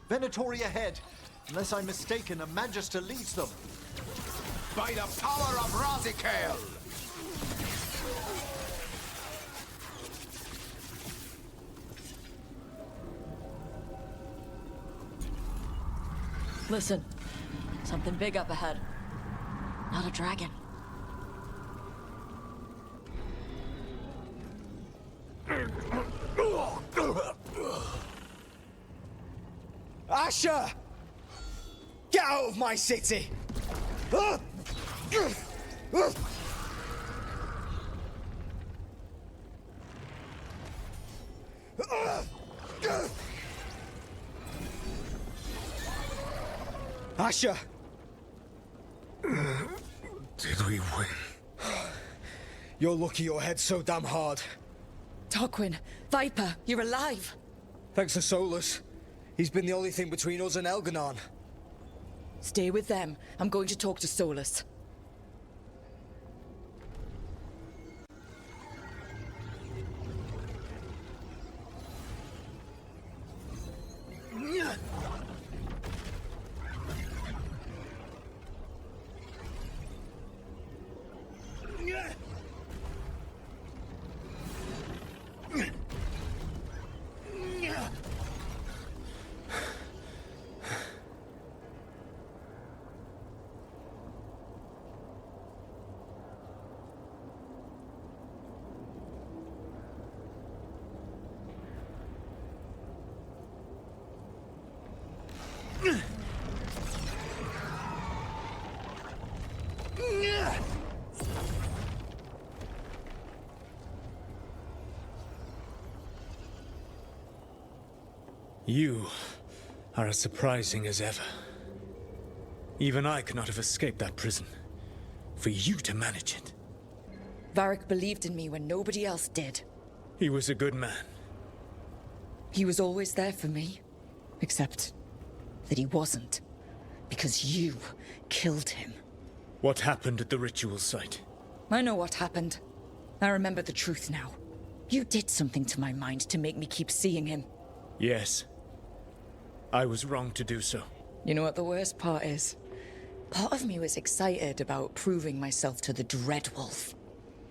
B: Venatori ahead. Unless I'm mistaken, a Magister leads them.
L: By the power of Razikael!
D: Listen, something big up ahead. Not a dragon.
V: Asher! Get out of my city! Asher!
J: Did we win?
V: You're lucky your head's so damn hard.
F: Tarquin, Viper, you're alive.
V: Thanks to Solus. He's been the only thing between us and Elganon.
F: Stay with them. I'm going to talk to Solus.
P: You are as surprising as ever. Even I could not have escaped that prison. For you to manage it.
F: Varric believed in me when nobody else did.
P: He was a good man.
F: He was always there for me. Except that he wasn't. Because you killed him.
P: What happened at the ritual site?
F: I know what happened. I remember the truth now. You did something to my mind to make me keep seeing him.
P: Yes. I was wrong to do so.
F: You know what the worst part is? Part of me was excited about proving myself to the Dreadwolf.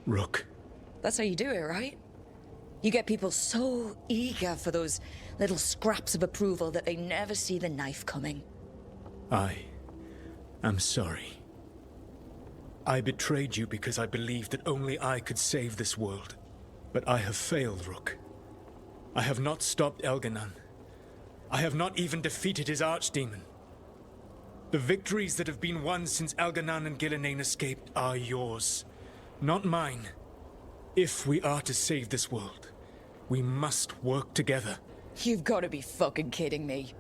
P: Rook.
F: That's how you do it, right? You get people so eager for those little scraps of approval that they never see the knife coming.
P: I am sorry. I betrayed you because I believed that only I could save this world. But I have failed, Rook. I have not stopped Elganon. I have not even defeated his archdemon. The victories that have been won since Elganon and Gillenane escaped are yours, not mine. If we are to save this world, we must work together.
F: You've got to be fucking kidding me.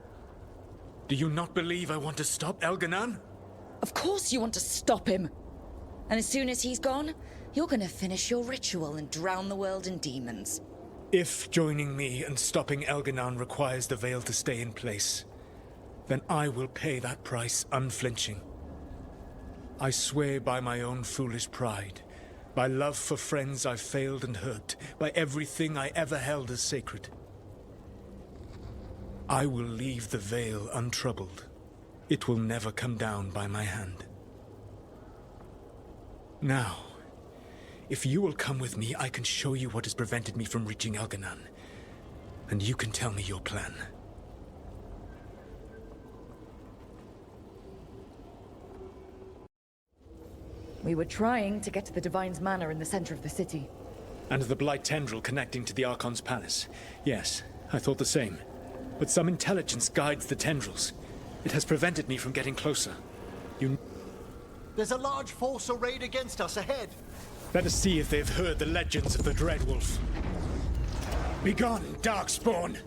P: Do you not believe I want to stop Elganon?
F: Of course you want to stop him. And as soon as he's gone, you're gonna finish your ritual and drown the world in demons.
P: If joining me and stopping Elganon requires the Veil to stay in place, then I will pay that price unflinching. I swear by my own foolish pride, by love for friends I've failed and hurt, by everything I ever held as sacred. I will leave the Veil untroubled. It will never come down by my hand. Now, if you will come with me, I can show you what has prevented me from reaching Elganon, and you can tell me your plan.
F: We were trying to get to the Divine's Manor in the center of the city.
P: And the Blight tendril connecting to the Archon's palace. Yes, I thought the same. But some intelligence guides the tendrils. It has prevented me from getting closer.
B: There's a large force arrayed against us ahead.
P: Let us see if they've heard the legends of the Dreadwolf. Begone, Darkspawn!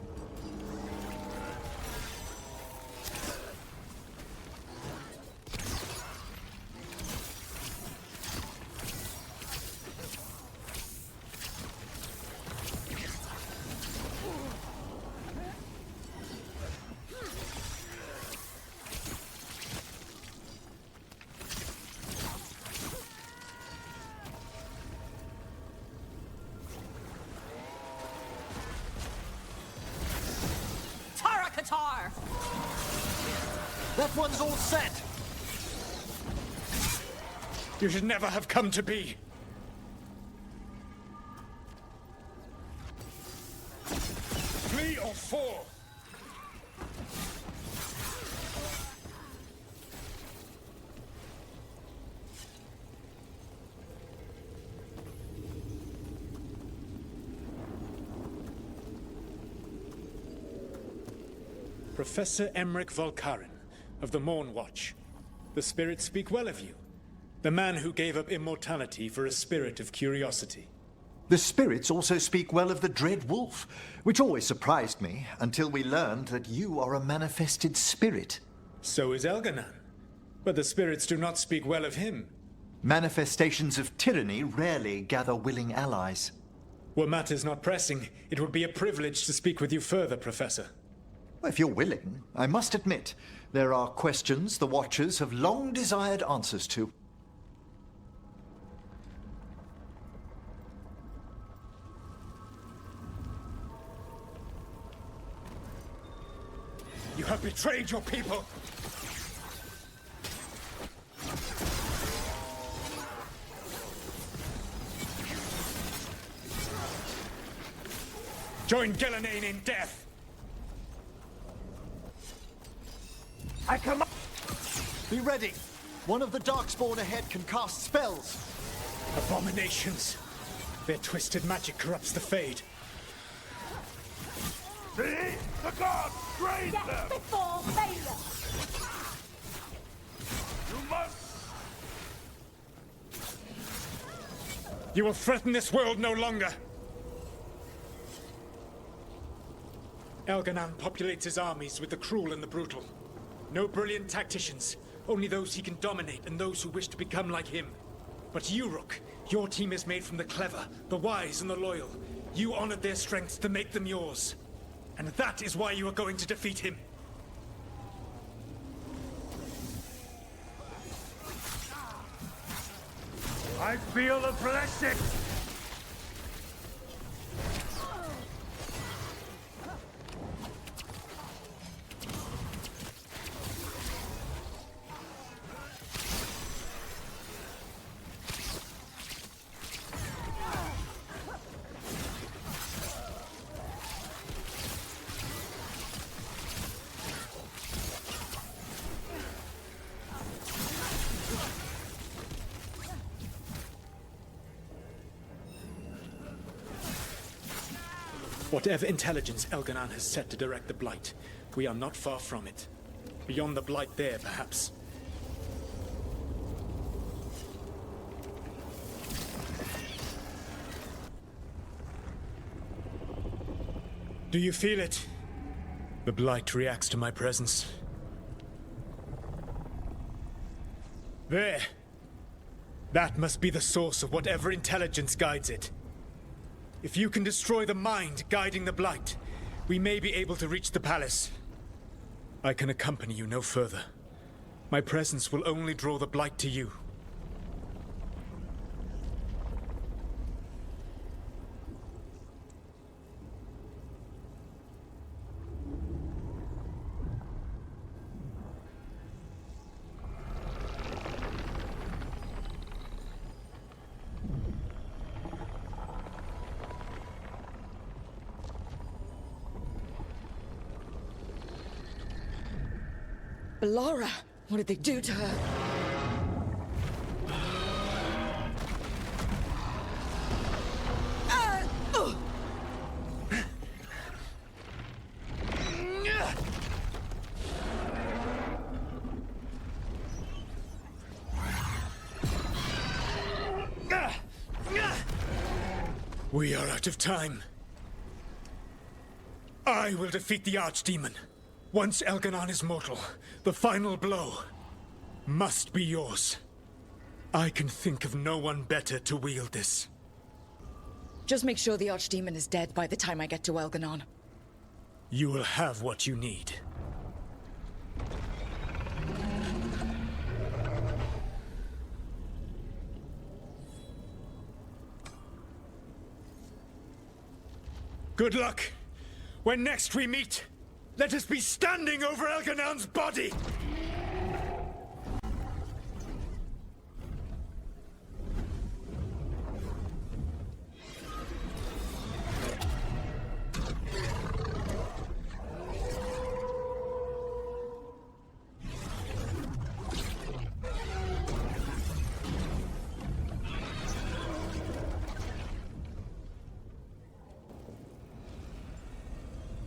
B: That one's all set!
P: You should never have come to be. 3 or 4. Professor Emmerich Volkaren of the Morn Watch. The spirits speak well of you. The man who gave up immortality for a spirit of curiosity.
B: The spirits also speak well of the Dread Wolf, which always surprised me until we learned that you are a manifested spirit.
P: So is Elganon. But the spirits do not speak well of him.
B: Manifestations of tyranny rarely gather willing allies.
P: Were matters not pressing, it would be a privilege to speak with you further, Professor.
B: If you're willing, I must admit, there are questions the Watchers have long desired answers to.
P: You have betrayed your people! Join Gillenane in death!
B: I come up! Be ready! One of the Darkspawn ahead can cast spells!
P: Abominations! Their twisted magic corrupts the Fade.
N: See? The gods raise them!
U: Death before failure!
N: You must...
P: You will threaten this world no longer! Elganon populates his armies with the cruel and the brutal. No brilliant tacticians, only those he can dominate and those who wish to become like him. But you, Rook, your team is made from the clever, the wise, and the loyal. You honored their strengths to make them yours. And that is why you are going to defeat him.
N: I feel the blessing!
P: Whatever intelligence Elganon has set to direct the Blight, we are not far from it. Beyond the Blight there, perhaps. Do you feel it? The Blight reacts to my presence. There! That must be the source of whatever intelligence guides it. If you can destroy the mind guiding the Blight, we may be able to reach the palace. I can accompany you no further. My presence will only draw the Blight to you.
F: Laura, what did they do to her?
P: We are out of time. I will defeat the Archdemon. Once Elganon is mortal, the final blow must be yours. I can think of no one better to wield this.
F: Just make sure the Archdemon is dead by the time I get to Elganon.
P: You will have what you need. Good luck. When next we meet, let us be standing over Elganon's body!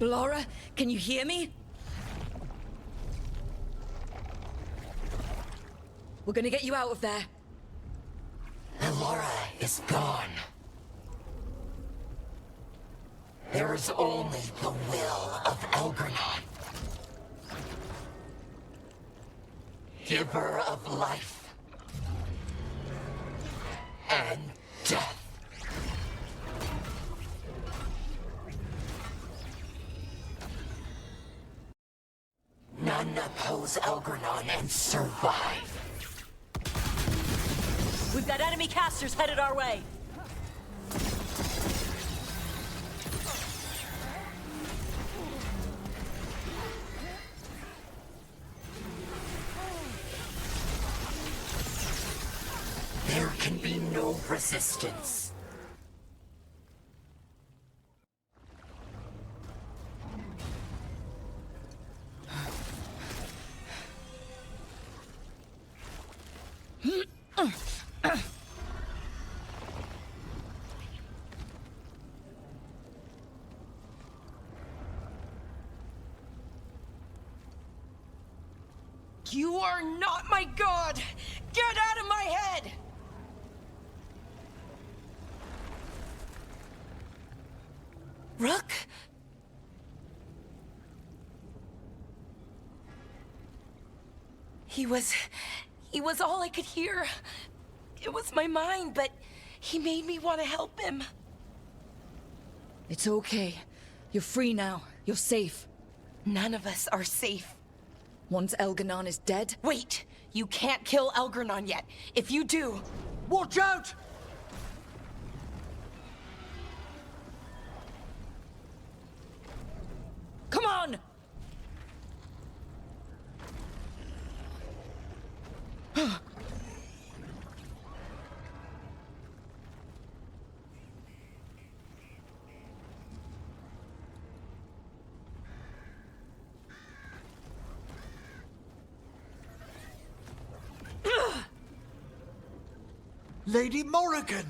F: Laura, can you hear me? We're gonna get you out of there.
C: Laura is gone. There is only the will of Elgranon. Giver of life and death. None oppose Elgranon and survive.
D: We've got enemy casters headed our way.
C: There can be no resistance.
E: You are not my god! Get out of my head!
F: Rook?
E: He was all I could hear. It was my mind, but he made me want to help him.
F: It's okay. You're free now. You're safe.
E: None of us are safe.
F: Once Elganon is dead...
E: Wait! You can't kill Elgranon yet. If you do...
V: Watch out!
F: Come on!
V: Lady Morrigan!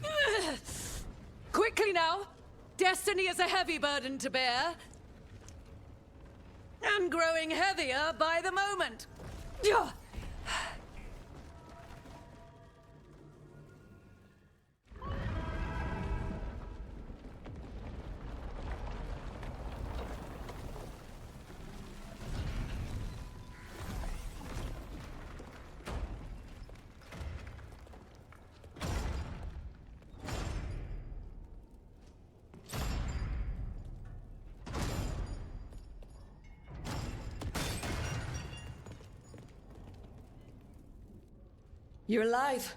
M: Quickly now! Destiny is a heavy burden to bear. And growing heavier by the moment.
F: You're alive.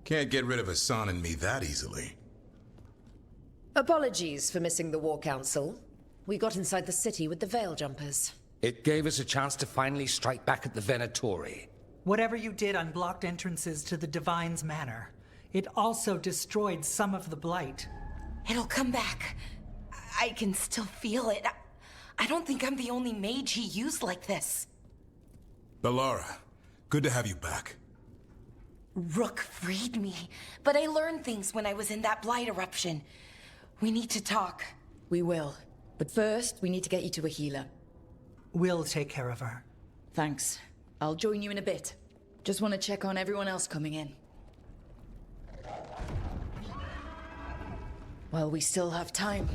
H: Can't get rid of Hassan and me that easily.
K: Apologies for missing the War Council. We got inside the city with the Veil Jumpers.
O: It gave us a chance to finally strike back at the Venatori.
W: Whatever you did unblocked entrances to the Divine's Manor. It also destroyed some of the Blight.
E: It'll come back. I can still feel it. I don't think I'm the only mage he used like this.
H: Bellara, good to have you back.
E: Rook freed me, but I learned things when I was in that Blight eruption. We need to talk.
F: We will. But first, we need to get you to a healer.
W: We'll take care of her.
F: Thanks. I'll join you in a bit. Just want to check on everyone else coming in. Well, we still have time.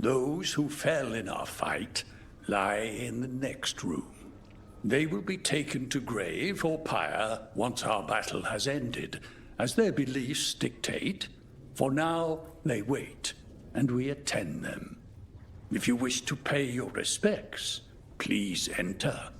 X: Those who fell in our fight lie in the next room. They will be taken to grave or pyre once our battle has ended, as their beliefs dictate. For now, they wait, and we attend them. If you wish to pay your respects, please enter.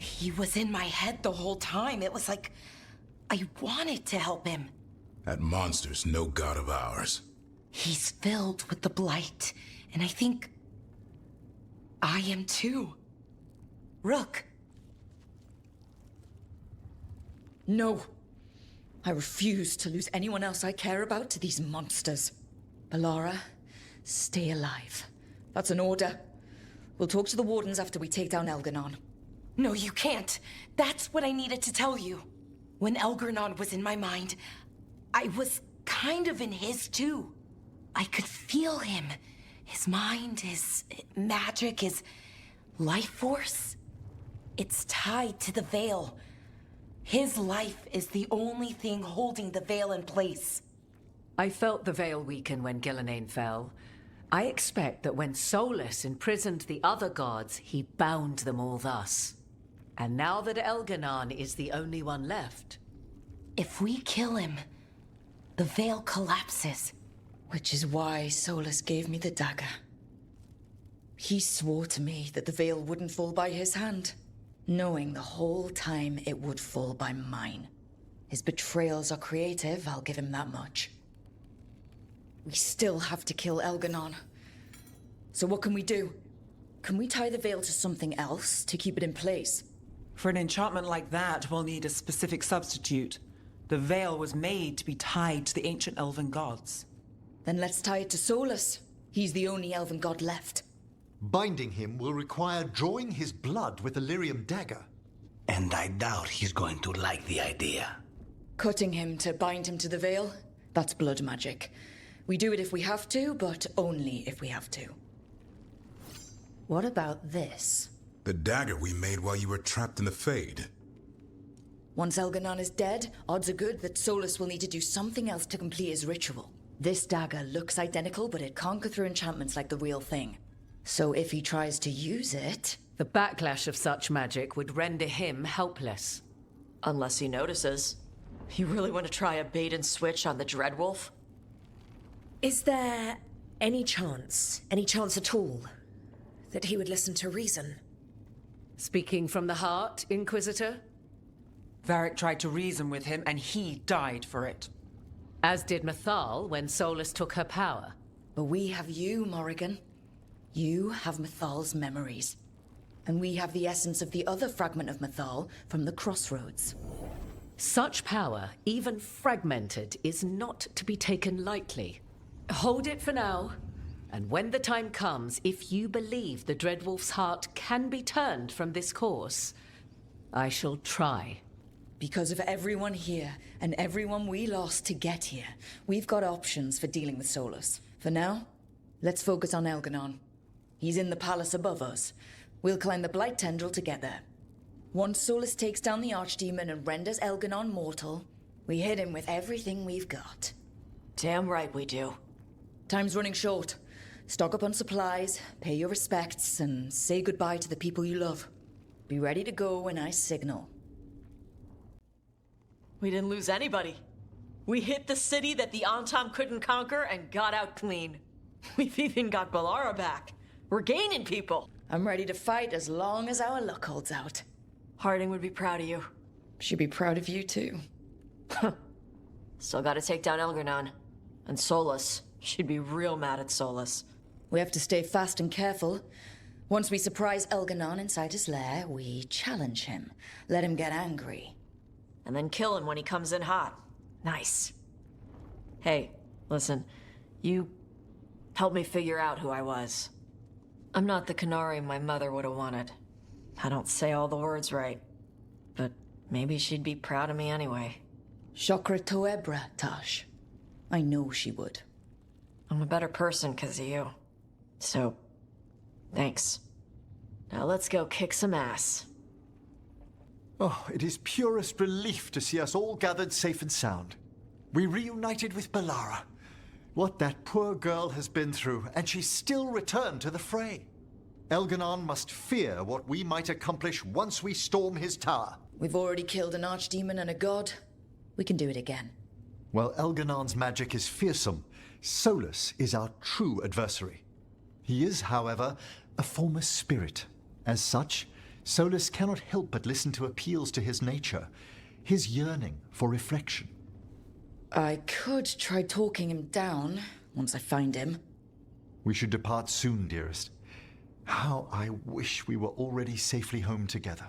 E: He was in my head the whole time. It was like I wanted to help him.
H: That monster's no god of ours.
E: He's filled with the Blight, and I think I am too. Rook.
F: No. I refuse to lose anyone else I care about to these monsters. Bellara, stay alive. That's an order. We'll talk to the Wardens after we take down Elganon.
E: No, you can't. That's what I needed to tell you. When Elgarnon was in my mind, I was kind of in his too. I could feel him. His mind, his magic, his life force. It's tied to the Veil. His life is the only thing holding the Veil in place.
Y: I felt the Veil weaken when Gillenane fell. I expect that when Solus imprisoned the other gods, he bound them all thus. And now that Elganon is the only one left...
E: If we kill him, the Veil collapses.
F: Which is why Solus gave me the dagger. He swore to me that the Veil wouldn't fall by his hand, knowing the whole time it would fall by mine. His betrayals are creative, I'll give him that much. We still have to kill Elganon. So what can we do? Can we tie the Veil to something else to keep it in place?
A: For an enchantment like that, we'll need a specific substitute. The Veil was made to be tied to the ancient elven gods.
F: Then let's tie it to Solus. He's the only elven god left.
B: Binding him will require drawing his blood with the lyrium dagger.
G: And I doubt he's going to like the idea.
F: Cutting him to bind him to the Veil? That's blood magic. We do it if we have to, but only if we have to.
K: What about this?
H: The dagger we made while you were trapped in the Fade.
F: Once Elganon is dead, odds are good that Solus will need to do something else to complete his ritual. This dagger looks identical, but it can't go through enchantments like the real thing. So if he tries to use it...
Y: The backlash of such magic would render him helpless.
D: Unless he notices. You really want to try a bait and switch on the Dreadwolf?
K: Is there any chance at all, that he would listen to reason?
Y: Speaking from the heart, Inquisitor?
A: Varric tried to reason with him, and he died for it.
Y: As did Mathal when Solus took her power.
F: But we have you, Morrigan. You have Mythal's memories. And we have the essence of the other fragment of Mythal from the Crossroads.
Y: Such power, even fragmented, is not to be taken lightly. Hold it for now, and when the time comes, if you believe the Dreadwolf's heart can be turned from this course, I shall try.
F: Because of everyone here, and everyone we lost to get here, we've got options for dealing with Solus. For now, let's focus on Elganon. He's in the palace above us. We'll climb the Blight Tendril together. Once Solus takes down the Archdemon and renders Elganon mortal, we hit him with everything we've got.
D: Damn right we do.
F: Time's running short. Stock up on supplies, pay your respects, and say goodbye to the people you love. Be ready to go when I signal.
D: We didn't lose anybody. We hit the city that the Antom couldn't conquer and got out clean. We've even got Bellara back. We're gaining people.
F: I'm ready to fight as long as our luck holds out.
D: Harding would be proud of you.
F: She'd be proud of you, too.
D: Still gotta take down Elganon. And Solus. She'd be real mad at Solus.
F: We have to stay fast and careful. Once we surprise Elganon inside his lair, we challenge him. Let him get angry.
D: And then kill him when he comes in hot. Nice. Hey, listen. You helped me figure out who I was. I'm not the Canary my mother would have wanted. I don't say all the words right. But maybe she'd be proud of me anyway.
F: Chakra Toebra, Tash. I know she would.
D: I'm a better person because of you. So, thanks. Now let's go kick some ass.
B: Oh, it is purest relief to see us all gathered safe and sound. We reunited with Bellara. What that poor girl has been through, and she's still returned to the fray. Elganon must fear what we might accomplish once we storm his tower.
F: We've already killed an archdemon and a god. We can do it again.
B: While Elganon's magic is fearsome, Solus is our true adversary. He is, however, a former spirit. As such, Solus cannot help but listen to appeals to his nature, his yearning for reflection.
F: I could try talking him down once I find him.
B: We should depart soon, dearest. How I wish we were already safely home together.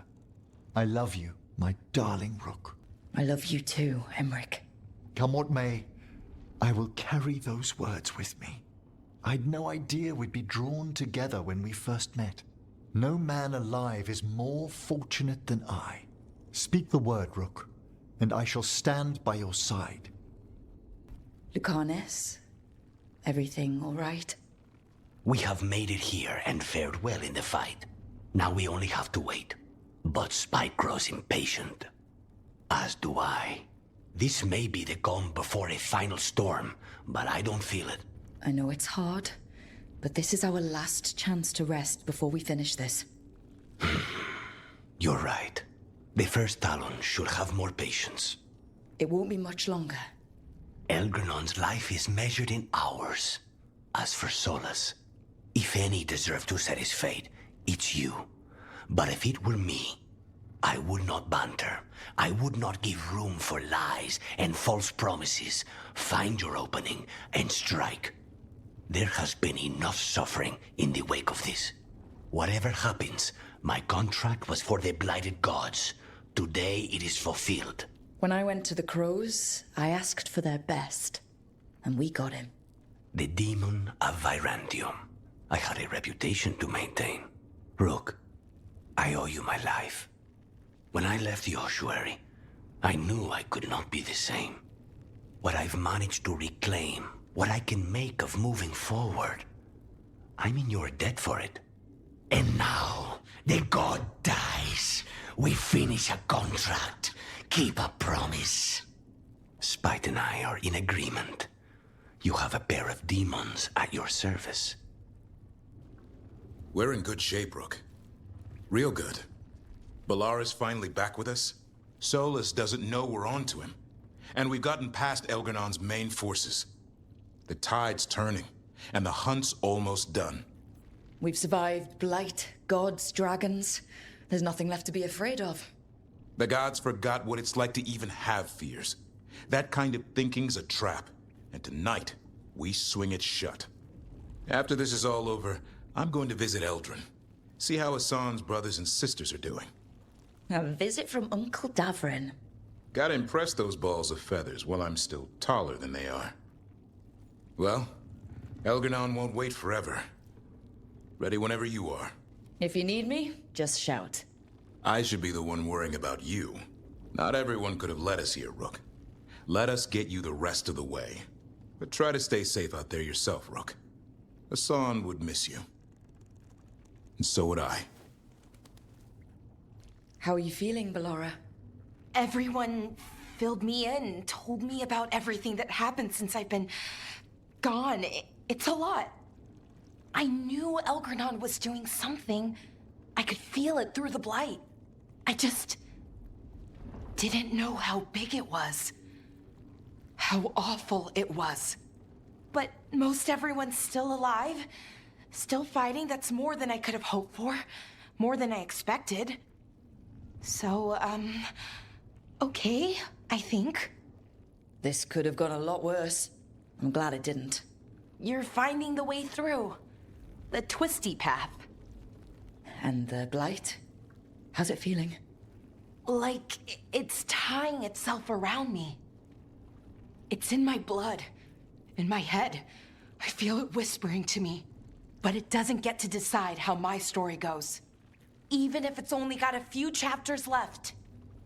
B: I love you, my darling Rook.
F: I love you too, Emmerich.
B: Come what may, I will carry those words with me. I'd no idea we'd be drawn together when we first met. No man alive is more fortunate than I. Speak the word, Rook, and I shall stand by your side.
F: Lucanus, everything all right?
G: We have made it here and fared well in the fight. Now we only have to wait. But Spike grows impatient. As do I. This may be the calm before a final storm, but I don't feel it.
F: I know it's hard, but this is our last chance to rest before we finish this.
G: You're right. The first Talon should have more patience.
F: It won't be much longer.
G: Elgrenon's life is measured in hours. As for Solus, if any deserve to set his fate, it's you. But if it were me, I would not banter. I would not give room for lies and false promises. Find your opening and strike. There has been enough suffering in the wake of this. Whatever happens, my contract was for the blighted gods. Today it is fulfilled.
F: When I went to the Crows, I asked for their best, and we got him.
G: The demon of Virantium. I had a reputation to maintain. Rook, I owe you my life. When I left the ossuary, I knew I could not be the same. What I've managed to reclaim, what I can make of moving forward, I'm in your debt for it. And now, the god dies. We finish a contract, keep a promise. Spite and I are in agreement. You have a pair of demons at your service.
H: We're in good shape, Rook. Real good. Bellara's finally back with us. Solus doesn't know we're on to him. And we've gotten past Elgernon's main forces. The tide's turning, and the hunt's almost done.
F: We've survived blight, gods, dragons. There's nothing left to be afraid of.
H: The gods forgot what it's like to even have fears. That kind of thinking's a trap, and tonight, we swing it shut. After this is all over, I'm going to visit Eldrin. See how Hassan's brothers and sisters are doing.
F: A visit from Uncle Davrin.
H: Gotta impress those balls of feathers while I'm still taller than they are. Well, Elgarnon won't wait forever. Ready whenever you are.
F: If you need me, just shout.
H: I should be the one worrying about you. Not everyone could have led us here, Rook. Let us get you the rest of the way. But try to stay safe out there yourself, Rook. Hassan would miss you. And so would I.
F: How are you feeling, Ballora?
E: Everyone filled me in, told me about everything that happened since I've been gone. It's a lot. I knew Elgarnon was doing something. I could feel it through the blight. I just didn't know how big it was. How awful it was. But most everyone's still alive. Still fighting. That's more than I could have hoped for. More than I expected. So, okay, I think.
F: This could have gone a lot worse. I'm glad it didn't.
E: You're finding the way through. The twisty path.
F: And the blight? How's it feeling?
E: Like it's tying itself around me. It's in my blood. In my head. I feel it whispering to me. But it doesn't get to decide how my story goes. Even if it's only got a few chapters left.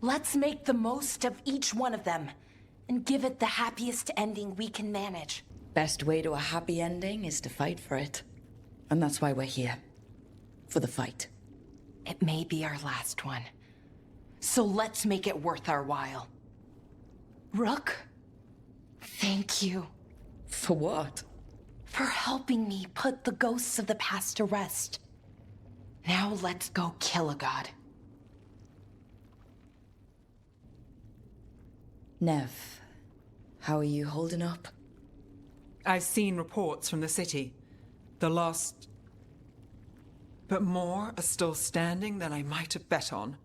E: Let's make the most of each one of them. And give it the happiest ending we can manage.
F: Best way to a happy ending is to fight for it. And that's why we're here. For the fight.
E: It may be our last one. So let's make it worth our while. Rook, thank you.
F: For what?
E: For helping me put the ghosts of the past to rest. Now let's go kill a god.
F: Nev, how are you holding up?
A: I've seen reports from the city. The lost... But more are still standing than I might have bet on.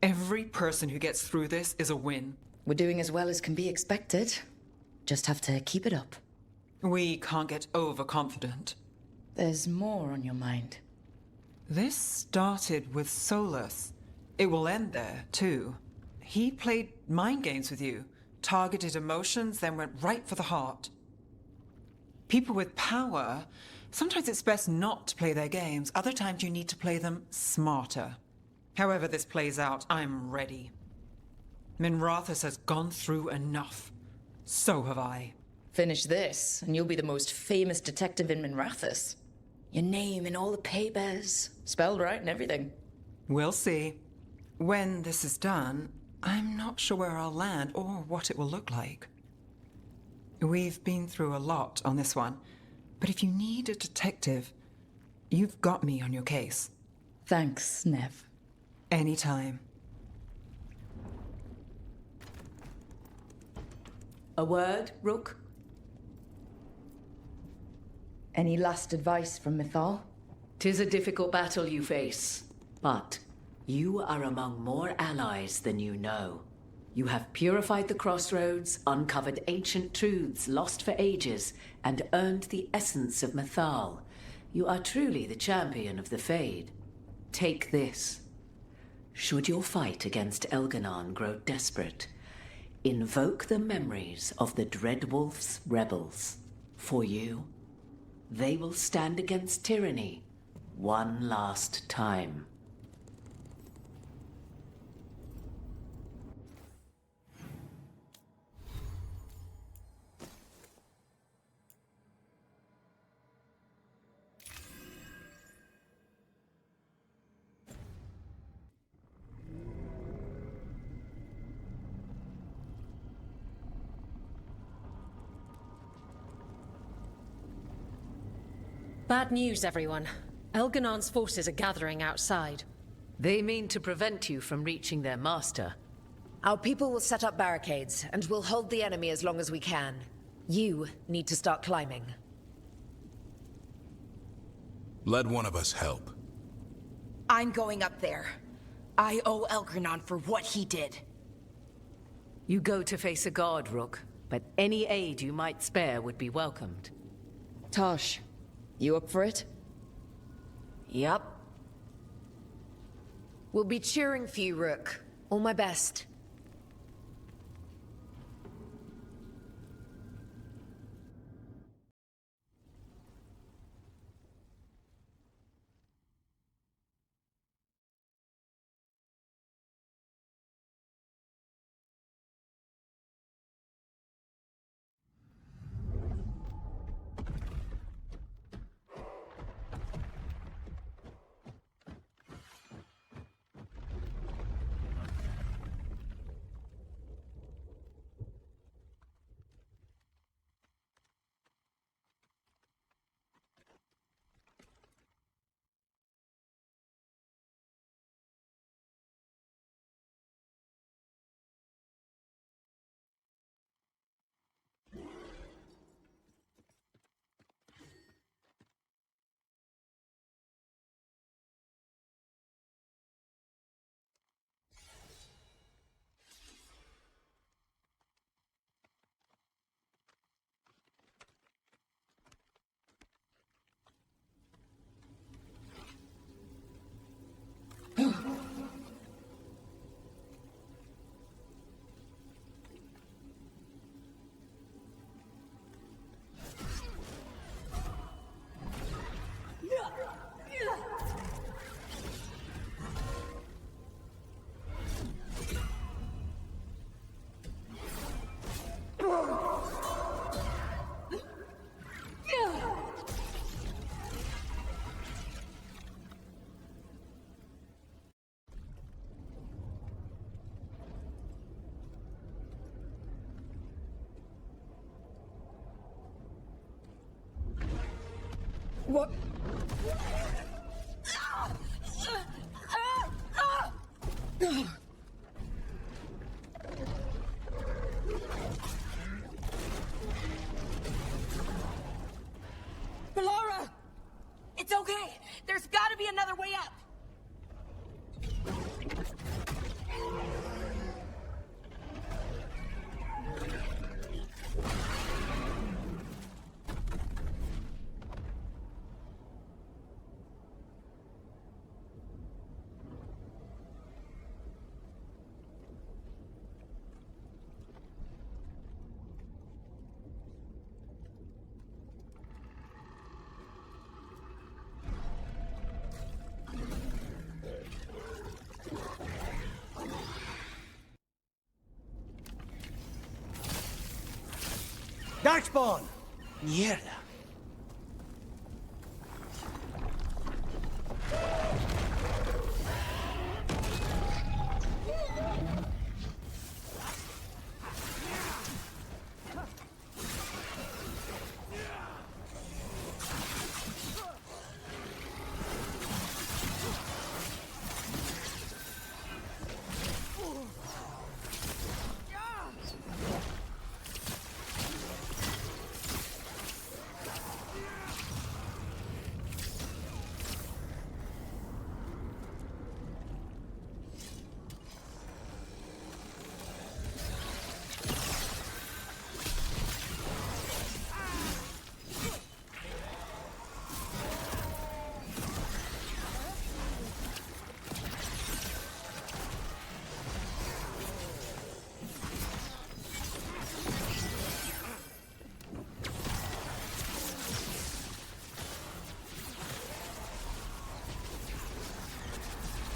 A: Every person who gets through this is a win.
F: We're doing as well as can be expected. Just have to keep it up.
A: We can't get overconfident.
F: There's more on your mind.
A: This started with Solus. It will end there, too. He played mind games with you, targeted emotions, then went right for the heart. People with power, sometimes it's best not to play their games. Other times you need to play them smarter. However this plays out, I'm ready. Minrathous has gone through enough. So have I.
F: Finish this, and you'll be the most famous detective in Minrathous. Your name in all the papers, spelled right and everything.
A: We'll see. When this is done, I'm not sure where I'll land or what it will look like. We've been through a lot on this one, but if you need a detective, you've got me on your case.
F: Thanks, Nev.
A: Anytime.
Y: A word, Rook?
F: Any last advice from Mythal?
Y: 'Tis a difficult battle you face, but you are among more allies than you know. You have purified the crossroads, uncovered ancient truths lost for ages, and earned the essence of Mythal. You are truly the champion of the Fade. Take this. Should your fight against Elgarnon grow desperate, invoke the memories of the Dreadwolf's rebels. For you, they will stand against tyranny one last time.
K: Bad news, everyone. Elgarnon's forces are gathering outside.
Y: They mean to prevent you from reaching their master.
K: Our people will set up barricades, and we'll hold the enemy as long as we can. You need to start climbing.
H: Let one of us help.
E: I'm going up there. I owe Elgarnon for what he did.
Y: You go to face a god, Rook, but any aid you might spare would be welcomed.
F: Tosh, You up for it?
K: Yup. We'll be cheering for you, Rook. All my best.
E: What? Belara! It's okay! There's gotta be another way up!
G: Darkspawn! Mierda.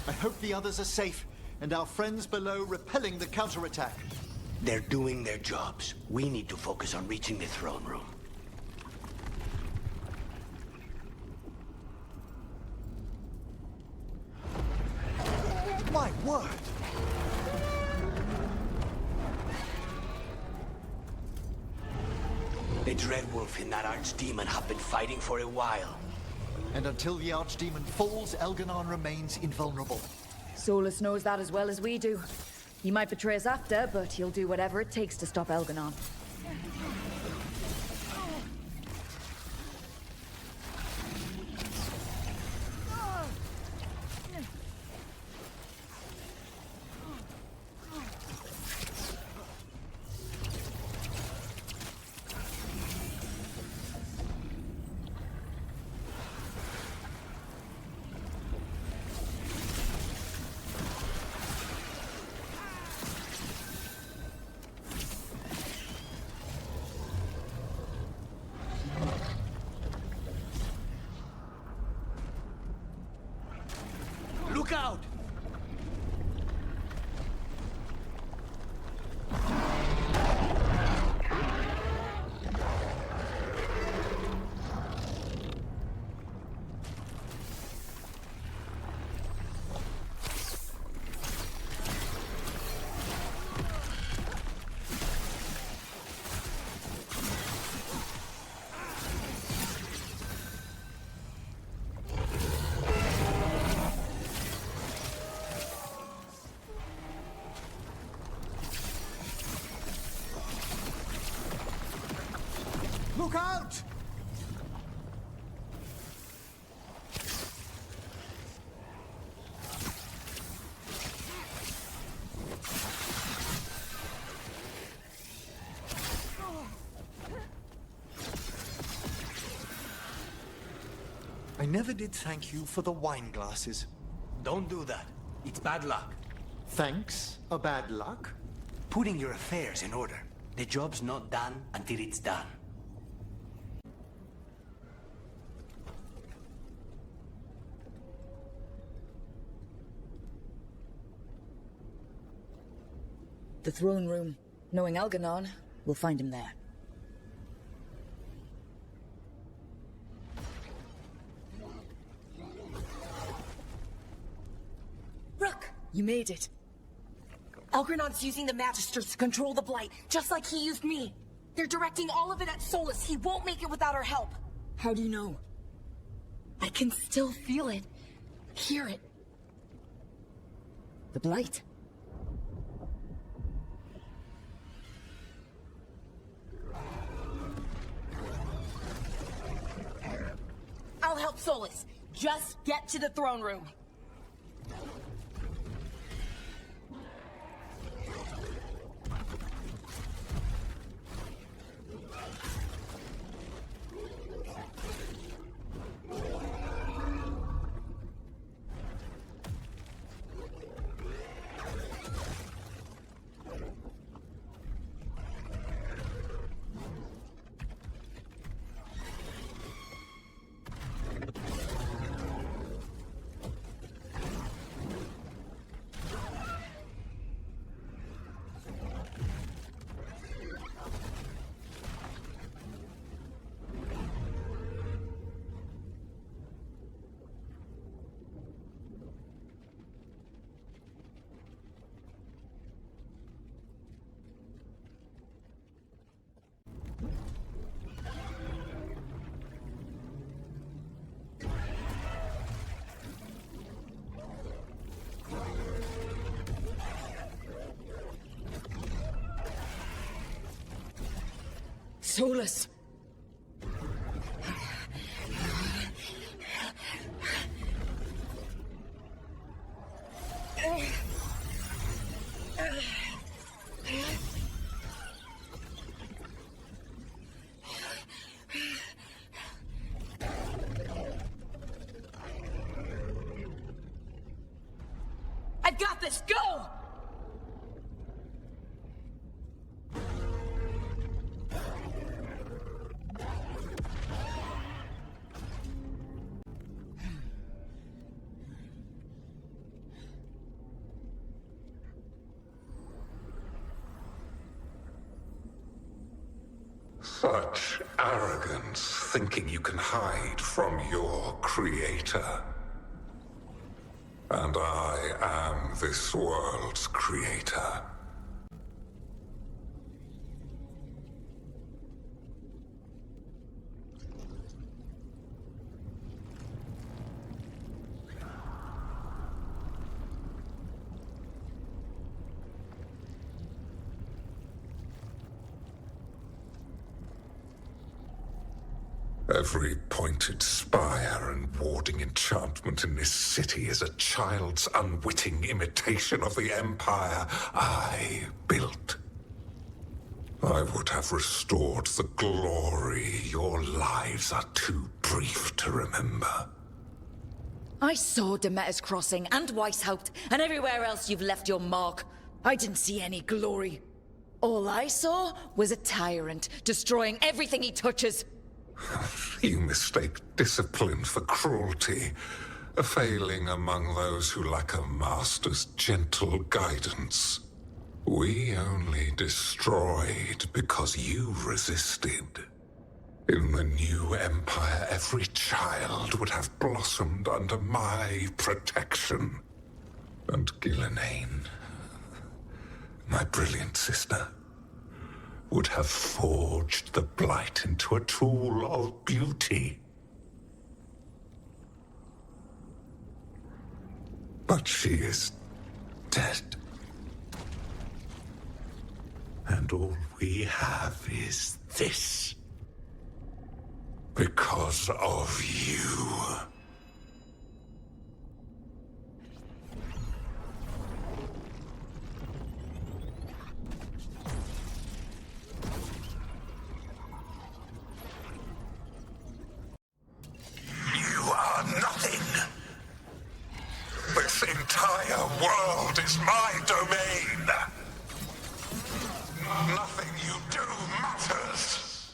B: I hope the others are safe, and our friends below repelling the counterattack.
G: They're doing their jobs. We need to focus on reaching the throne room.
B: My word!
G: The Dreadwolf and that Archdemon have been fighting for a while.
B: And until the Archdemon falls, Elganon remains invulnerable.
F: Solus knows that as well as we do. He might betray us after, but he'll do whatever it takes to stop Elganon.
G: Look out!
V: Look out!
B: I never did thank you for the wine glasses.
G: Don't do that. It's bad luck.
B: Thanks? A bad luck?
G: Putting your affairs in order. The job's not done until it's done.
F: The throne room. Knowing Algernon, we'll find him there.
E: Rook!
F: You made it.
E: Elgrenon's using the Magisters to control the Blight, just like he used me. They're directing all of it at Solus. He won't make it without our help.
F: How do you know?
E: I can still feel it. Hear it.
F: The Blight.
E: I'll help Solus. Just get to the throne room.
F: Solus!
E: I've got this! Go!
N: Such arrogance, thinking you can hide from your creator. And I am this world's creator. Every pointed spire and warding enchantment in this city is a child's unwitting imitation of the empire I built. I would have restored the glory your lives are too brief to remember.
F: I saw Demeter's Crossing and Weishaupt and everywhere else you've left your mark. I didn't see any glory. All I saw was a tyrant destroying everything he touches.
N: You mistake discipline for cruelty. failing among those who lack a master's gentle guidance. We only destroyed because you resisted. In the new empire, every child would have blossomed under my protection. And Gillenane, my brilliant sister, would have forged the Blight into a tool of beauty. But she is dead. And all we have is this. Because of you. You are nothing. This entire world is my domain. Nothing you do matters.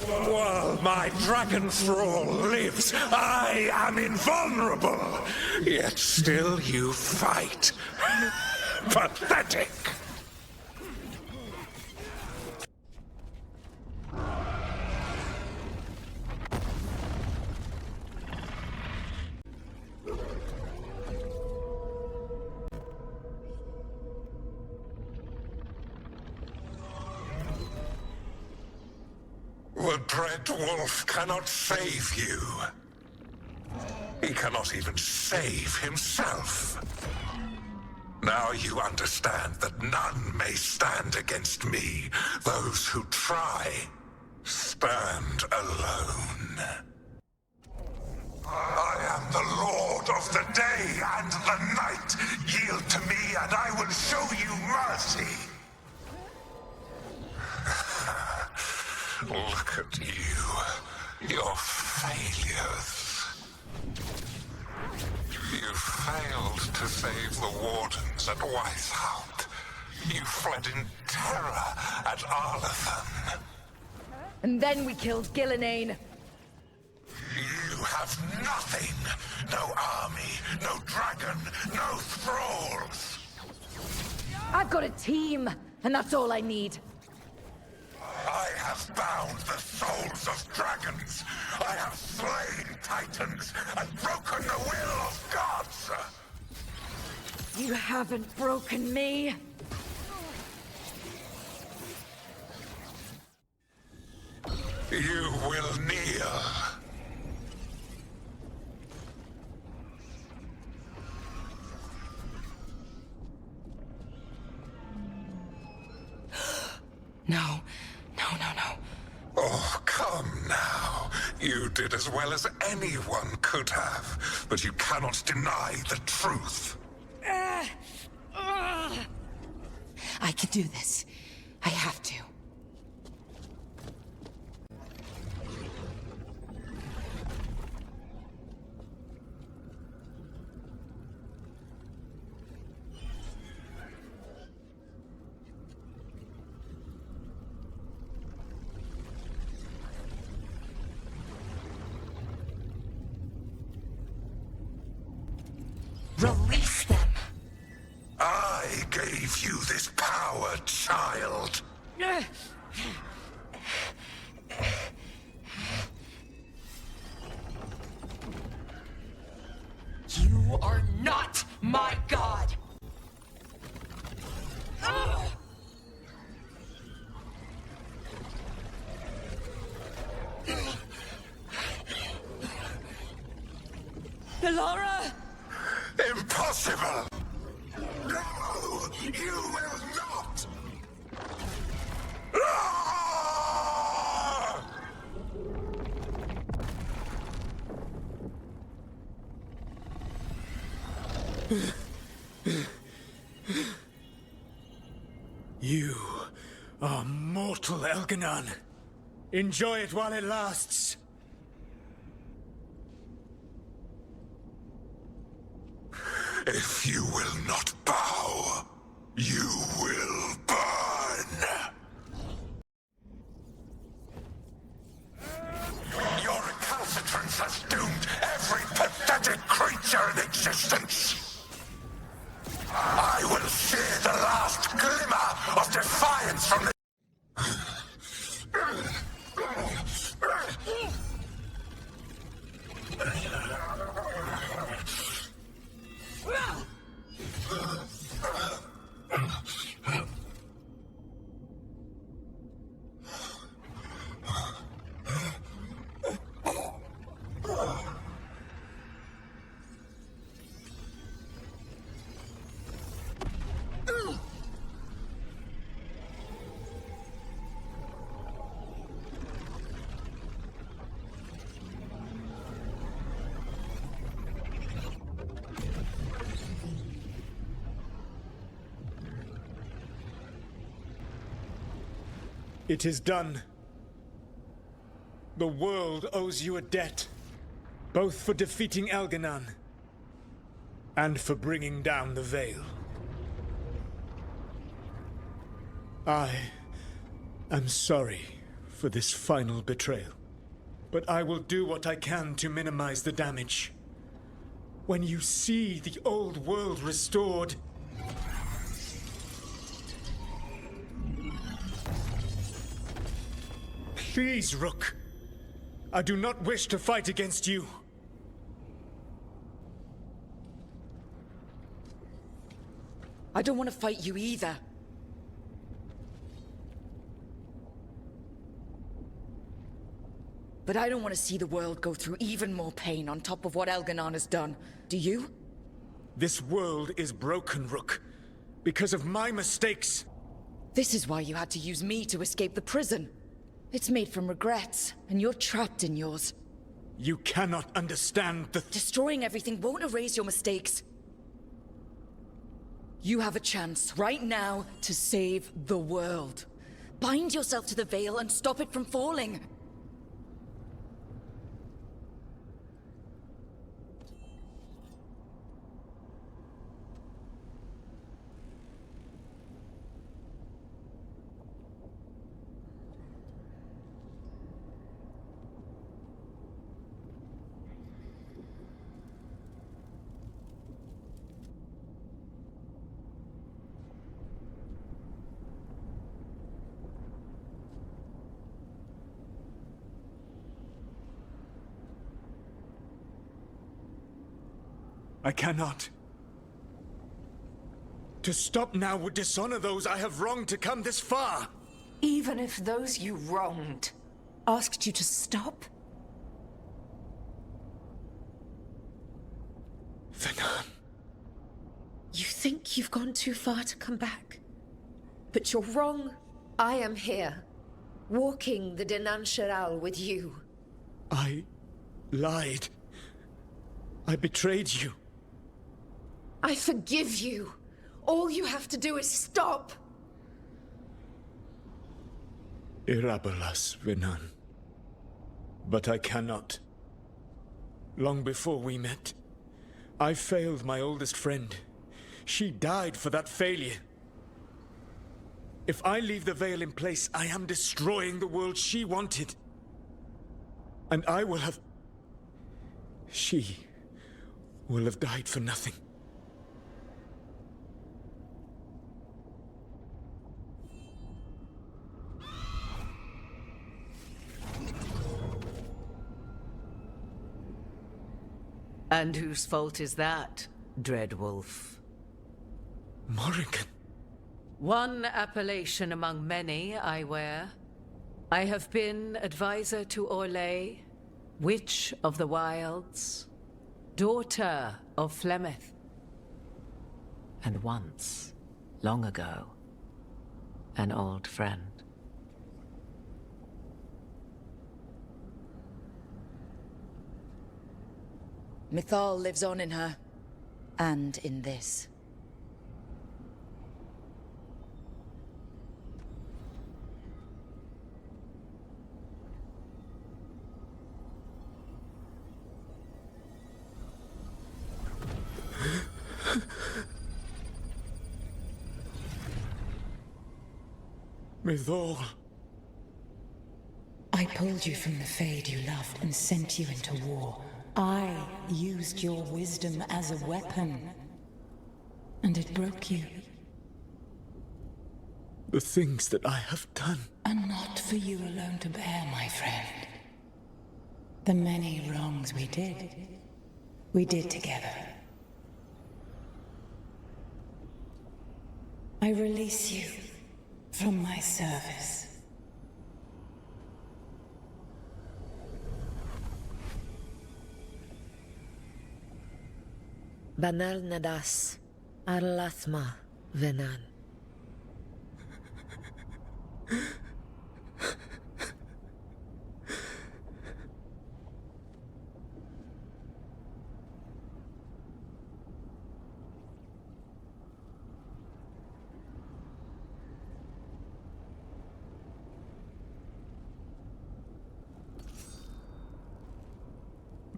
N: While my dragon thrall lives, I am invulnerable. Yet still you fight. Pathetic. The Dread Wolf cannot save you. He cannot even save himself. Now you understand that none may stand against me. Those who try stand alone. I am the Lord of the day and the night. Yield to me and I will show you mercy. Look at you. Your failures. You failed to save the Wardens at Weishaupt. You fled in terror at Arlathan.
F: And then we killed Gillenane.
N: You have nothing. No army, no dragon, no thralls.
F: I've got a team, and that's all I need.
N: I have bound the souls of dragons. I have slain titans and broken the will of gods.
F: You haven't broken me.
N: You will kneel.
E: No. No.
N: Oh, come now. You did as well as anyone could have, but you cannot deny the truth.
E: I can do this. I have to. Release them!
N: I gave you this power, child.
E: You are not my god!
M: Elara!
N: Impossible! No! You will not! Ah!
P: You are mortal, Elganon. Enjoy it while it lasts.
N: If you will not bow, you will burn. Your recalcitrance has doomed every pathetic creature in existence. I will sear the last glimmer of defiance from the...
P: It is done. The world owes you a debt, both for defeating Elganon and for bringing down the Veil. I am sorry for this final betrayal, but I will do what I can to minimize the damage. When you see the old world restored, please, Rook. I do not wish to fight against you.
F: I don't want to fight you either. But I don't want to see the world go through even more pain on top of what Elganon has done. Do you?
P: This world is broken, Rook, because of my mistakes.
F: This is why you had to use me to escape the prison. It's made from regrets, and you're trapped in yours.
P: You cannot understand the...
F: Destroying everything won't erase your mistakes. You have a chance right now to save the world. Bind yourself to the Veil and stop it from falling.
P: I cannot. To stop now would dishonor those I have wronged to come this far.
K: Even if those you wronged asked you to stop?
P: Venan.
K: You think you've gone too far to come back? But you're wrong. I am here, walking the Denansharal with you.
P: I lied. I betrayed you.
K: I forgive you. All you have to do is stop.
P: Irabolas, Venan. But I cannot. Long before we met, I failed my oldest friend. She died for that failure. If I leave the Veil in place, I am destroying the world she wanted. And I will have... She will have died for nothing.
Y: And whose fault is that, Dreadwolf?
P: Morrigan.
Y: One appellation among many, I wear. I have been advisor to Orlais, Witch of the Wilds, daughter of Flemeth, and once, long ago, an old friend.
F: Mythal lives on in her, and in this.
P: Mythal.
E: I pulled you from the Fade you loved and sent you into war. I used your wisdom as a weapon. And it broke you.
P: The things that I have done
E: are not for you alone to bear, my friend. The many wrongs we did together. I release you from my service.
K: Banal nadas, arlathma venan.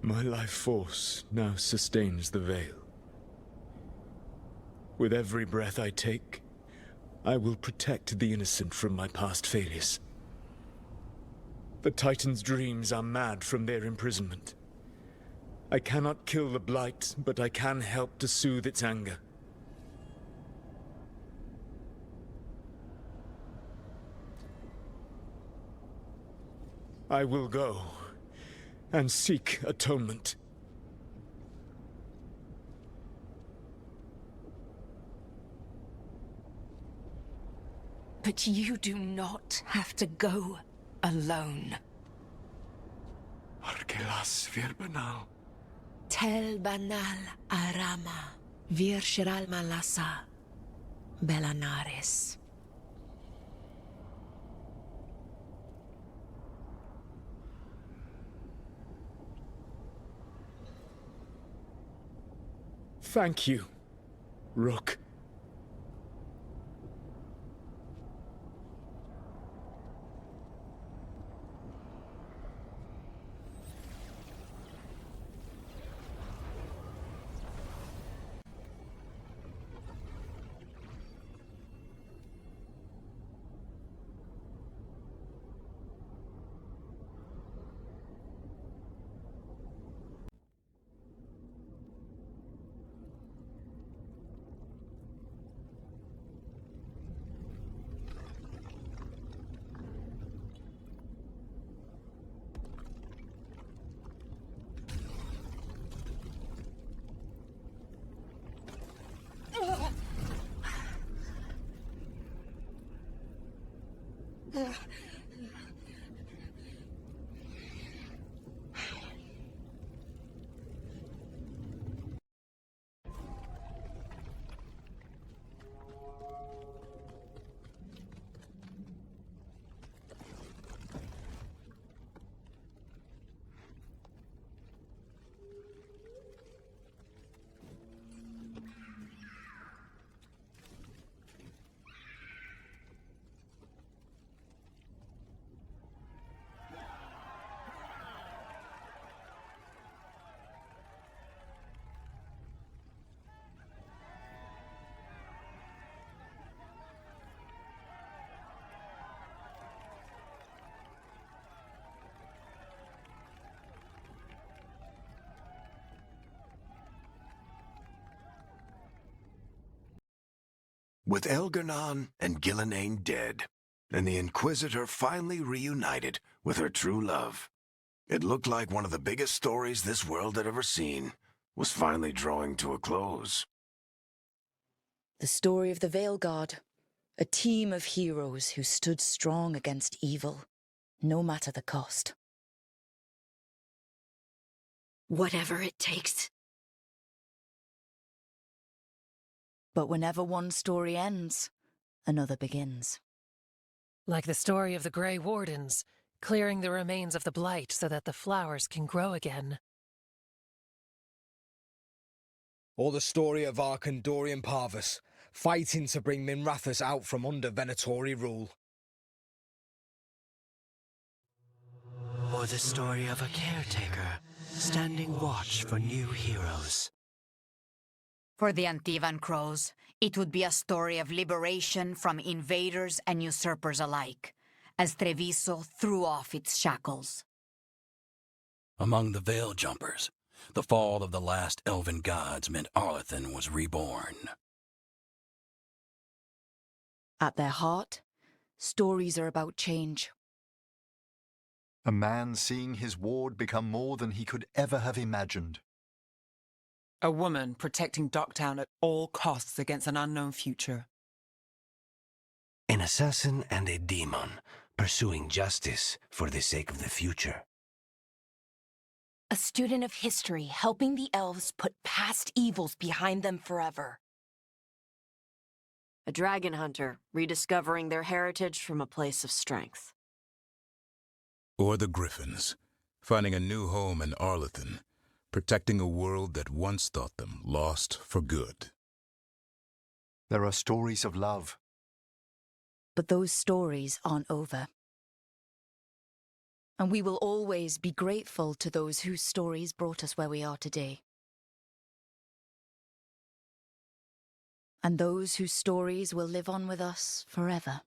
P: My life force now sustains the Veil. With every breath I take, I will protect the innocent from my past failures. The Titan's dreams are mad from their imprisonment. I cannot kill the Blight, but I can help to soothe its anger. I will go and seek atonement.
E: But you do not have to go alone.
P: Arkelas vir banal.
K: Tel banal arama, vir shiral malasa, belanaris.
P: Thank you, Rook.
J: With Elgar'nan and Gillenane dead, and the Inquisitor finally reunited with her true love, it looked like one of the biggest stories this world had ever seen was finally drawing to a close.
F: The story of the Veilguard, a team of heroes who stood strong against evil, no matter the cost.
E: Whatever it takes.
F: But whenever one story ends, another begins.
I: Like the story of the Grey Wardens, clearing the remains of the Blight so that the flowers can grow again.
V: Or the story of Arkandorian Parvus, fighting to bring Minrathous out from under Venatori rule.
G: Or the story of a caretaker, standing watch for new heroes.
L: For the Antivan Crows, it would be a story of liberation from invaders and usurpers alike, as Treviso threw off its shackles.
Q: Among the Veil Jumpers, the fall of the last elven gods meant Arlethan was reborn.
F: At their heart, stories are about change.
B: A man seeing his ward become more than he could ever have imagined.
A: A woman protecting Docktown at all costs against an unknown future.
G: An assassin and a demon pursuing justice for the sake of the future.
E: A student of history helping the elves put past evils behind them forever.
D: A dragon hunter rediscovering their heritage from a place of strength.
H: Or the Griffins, finding a new home in Arlethan, protecting a world that once thought them lost for good.
B: There are stories of love.
F: But those stories aren't over. And we will always be grateful to those whose stories brought us where we are today. And those whose stories will live on with us forever.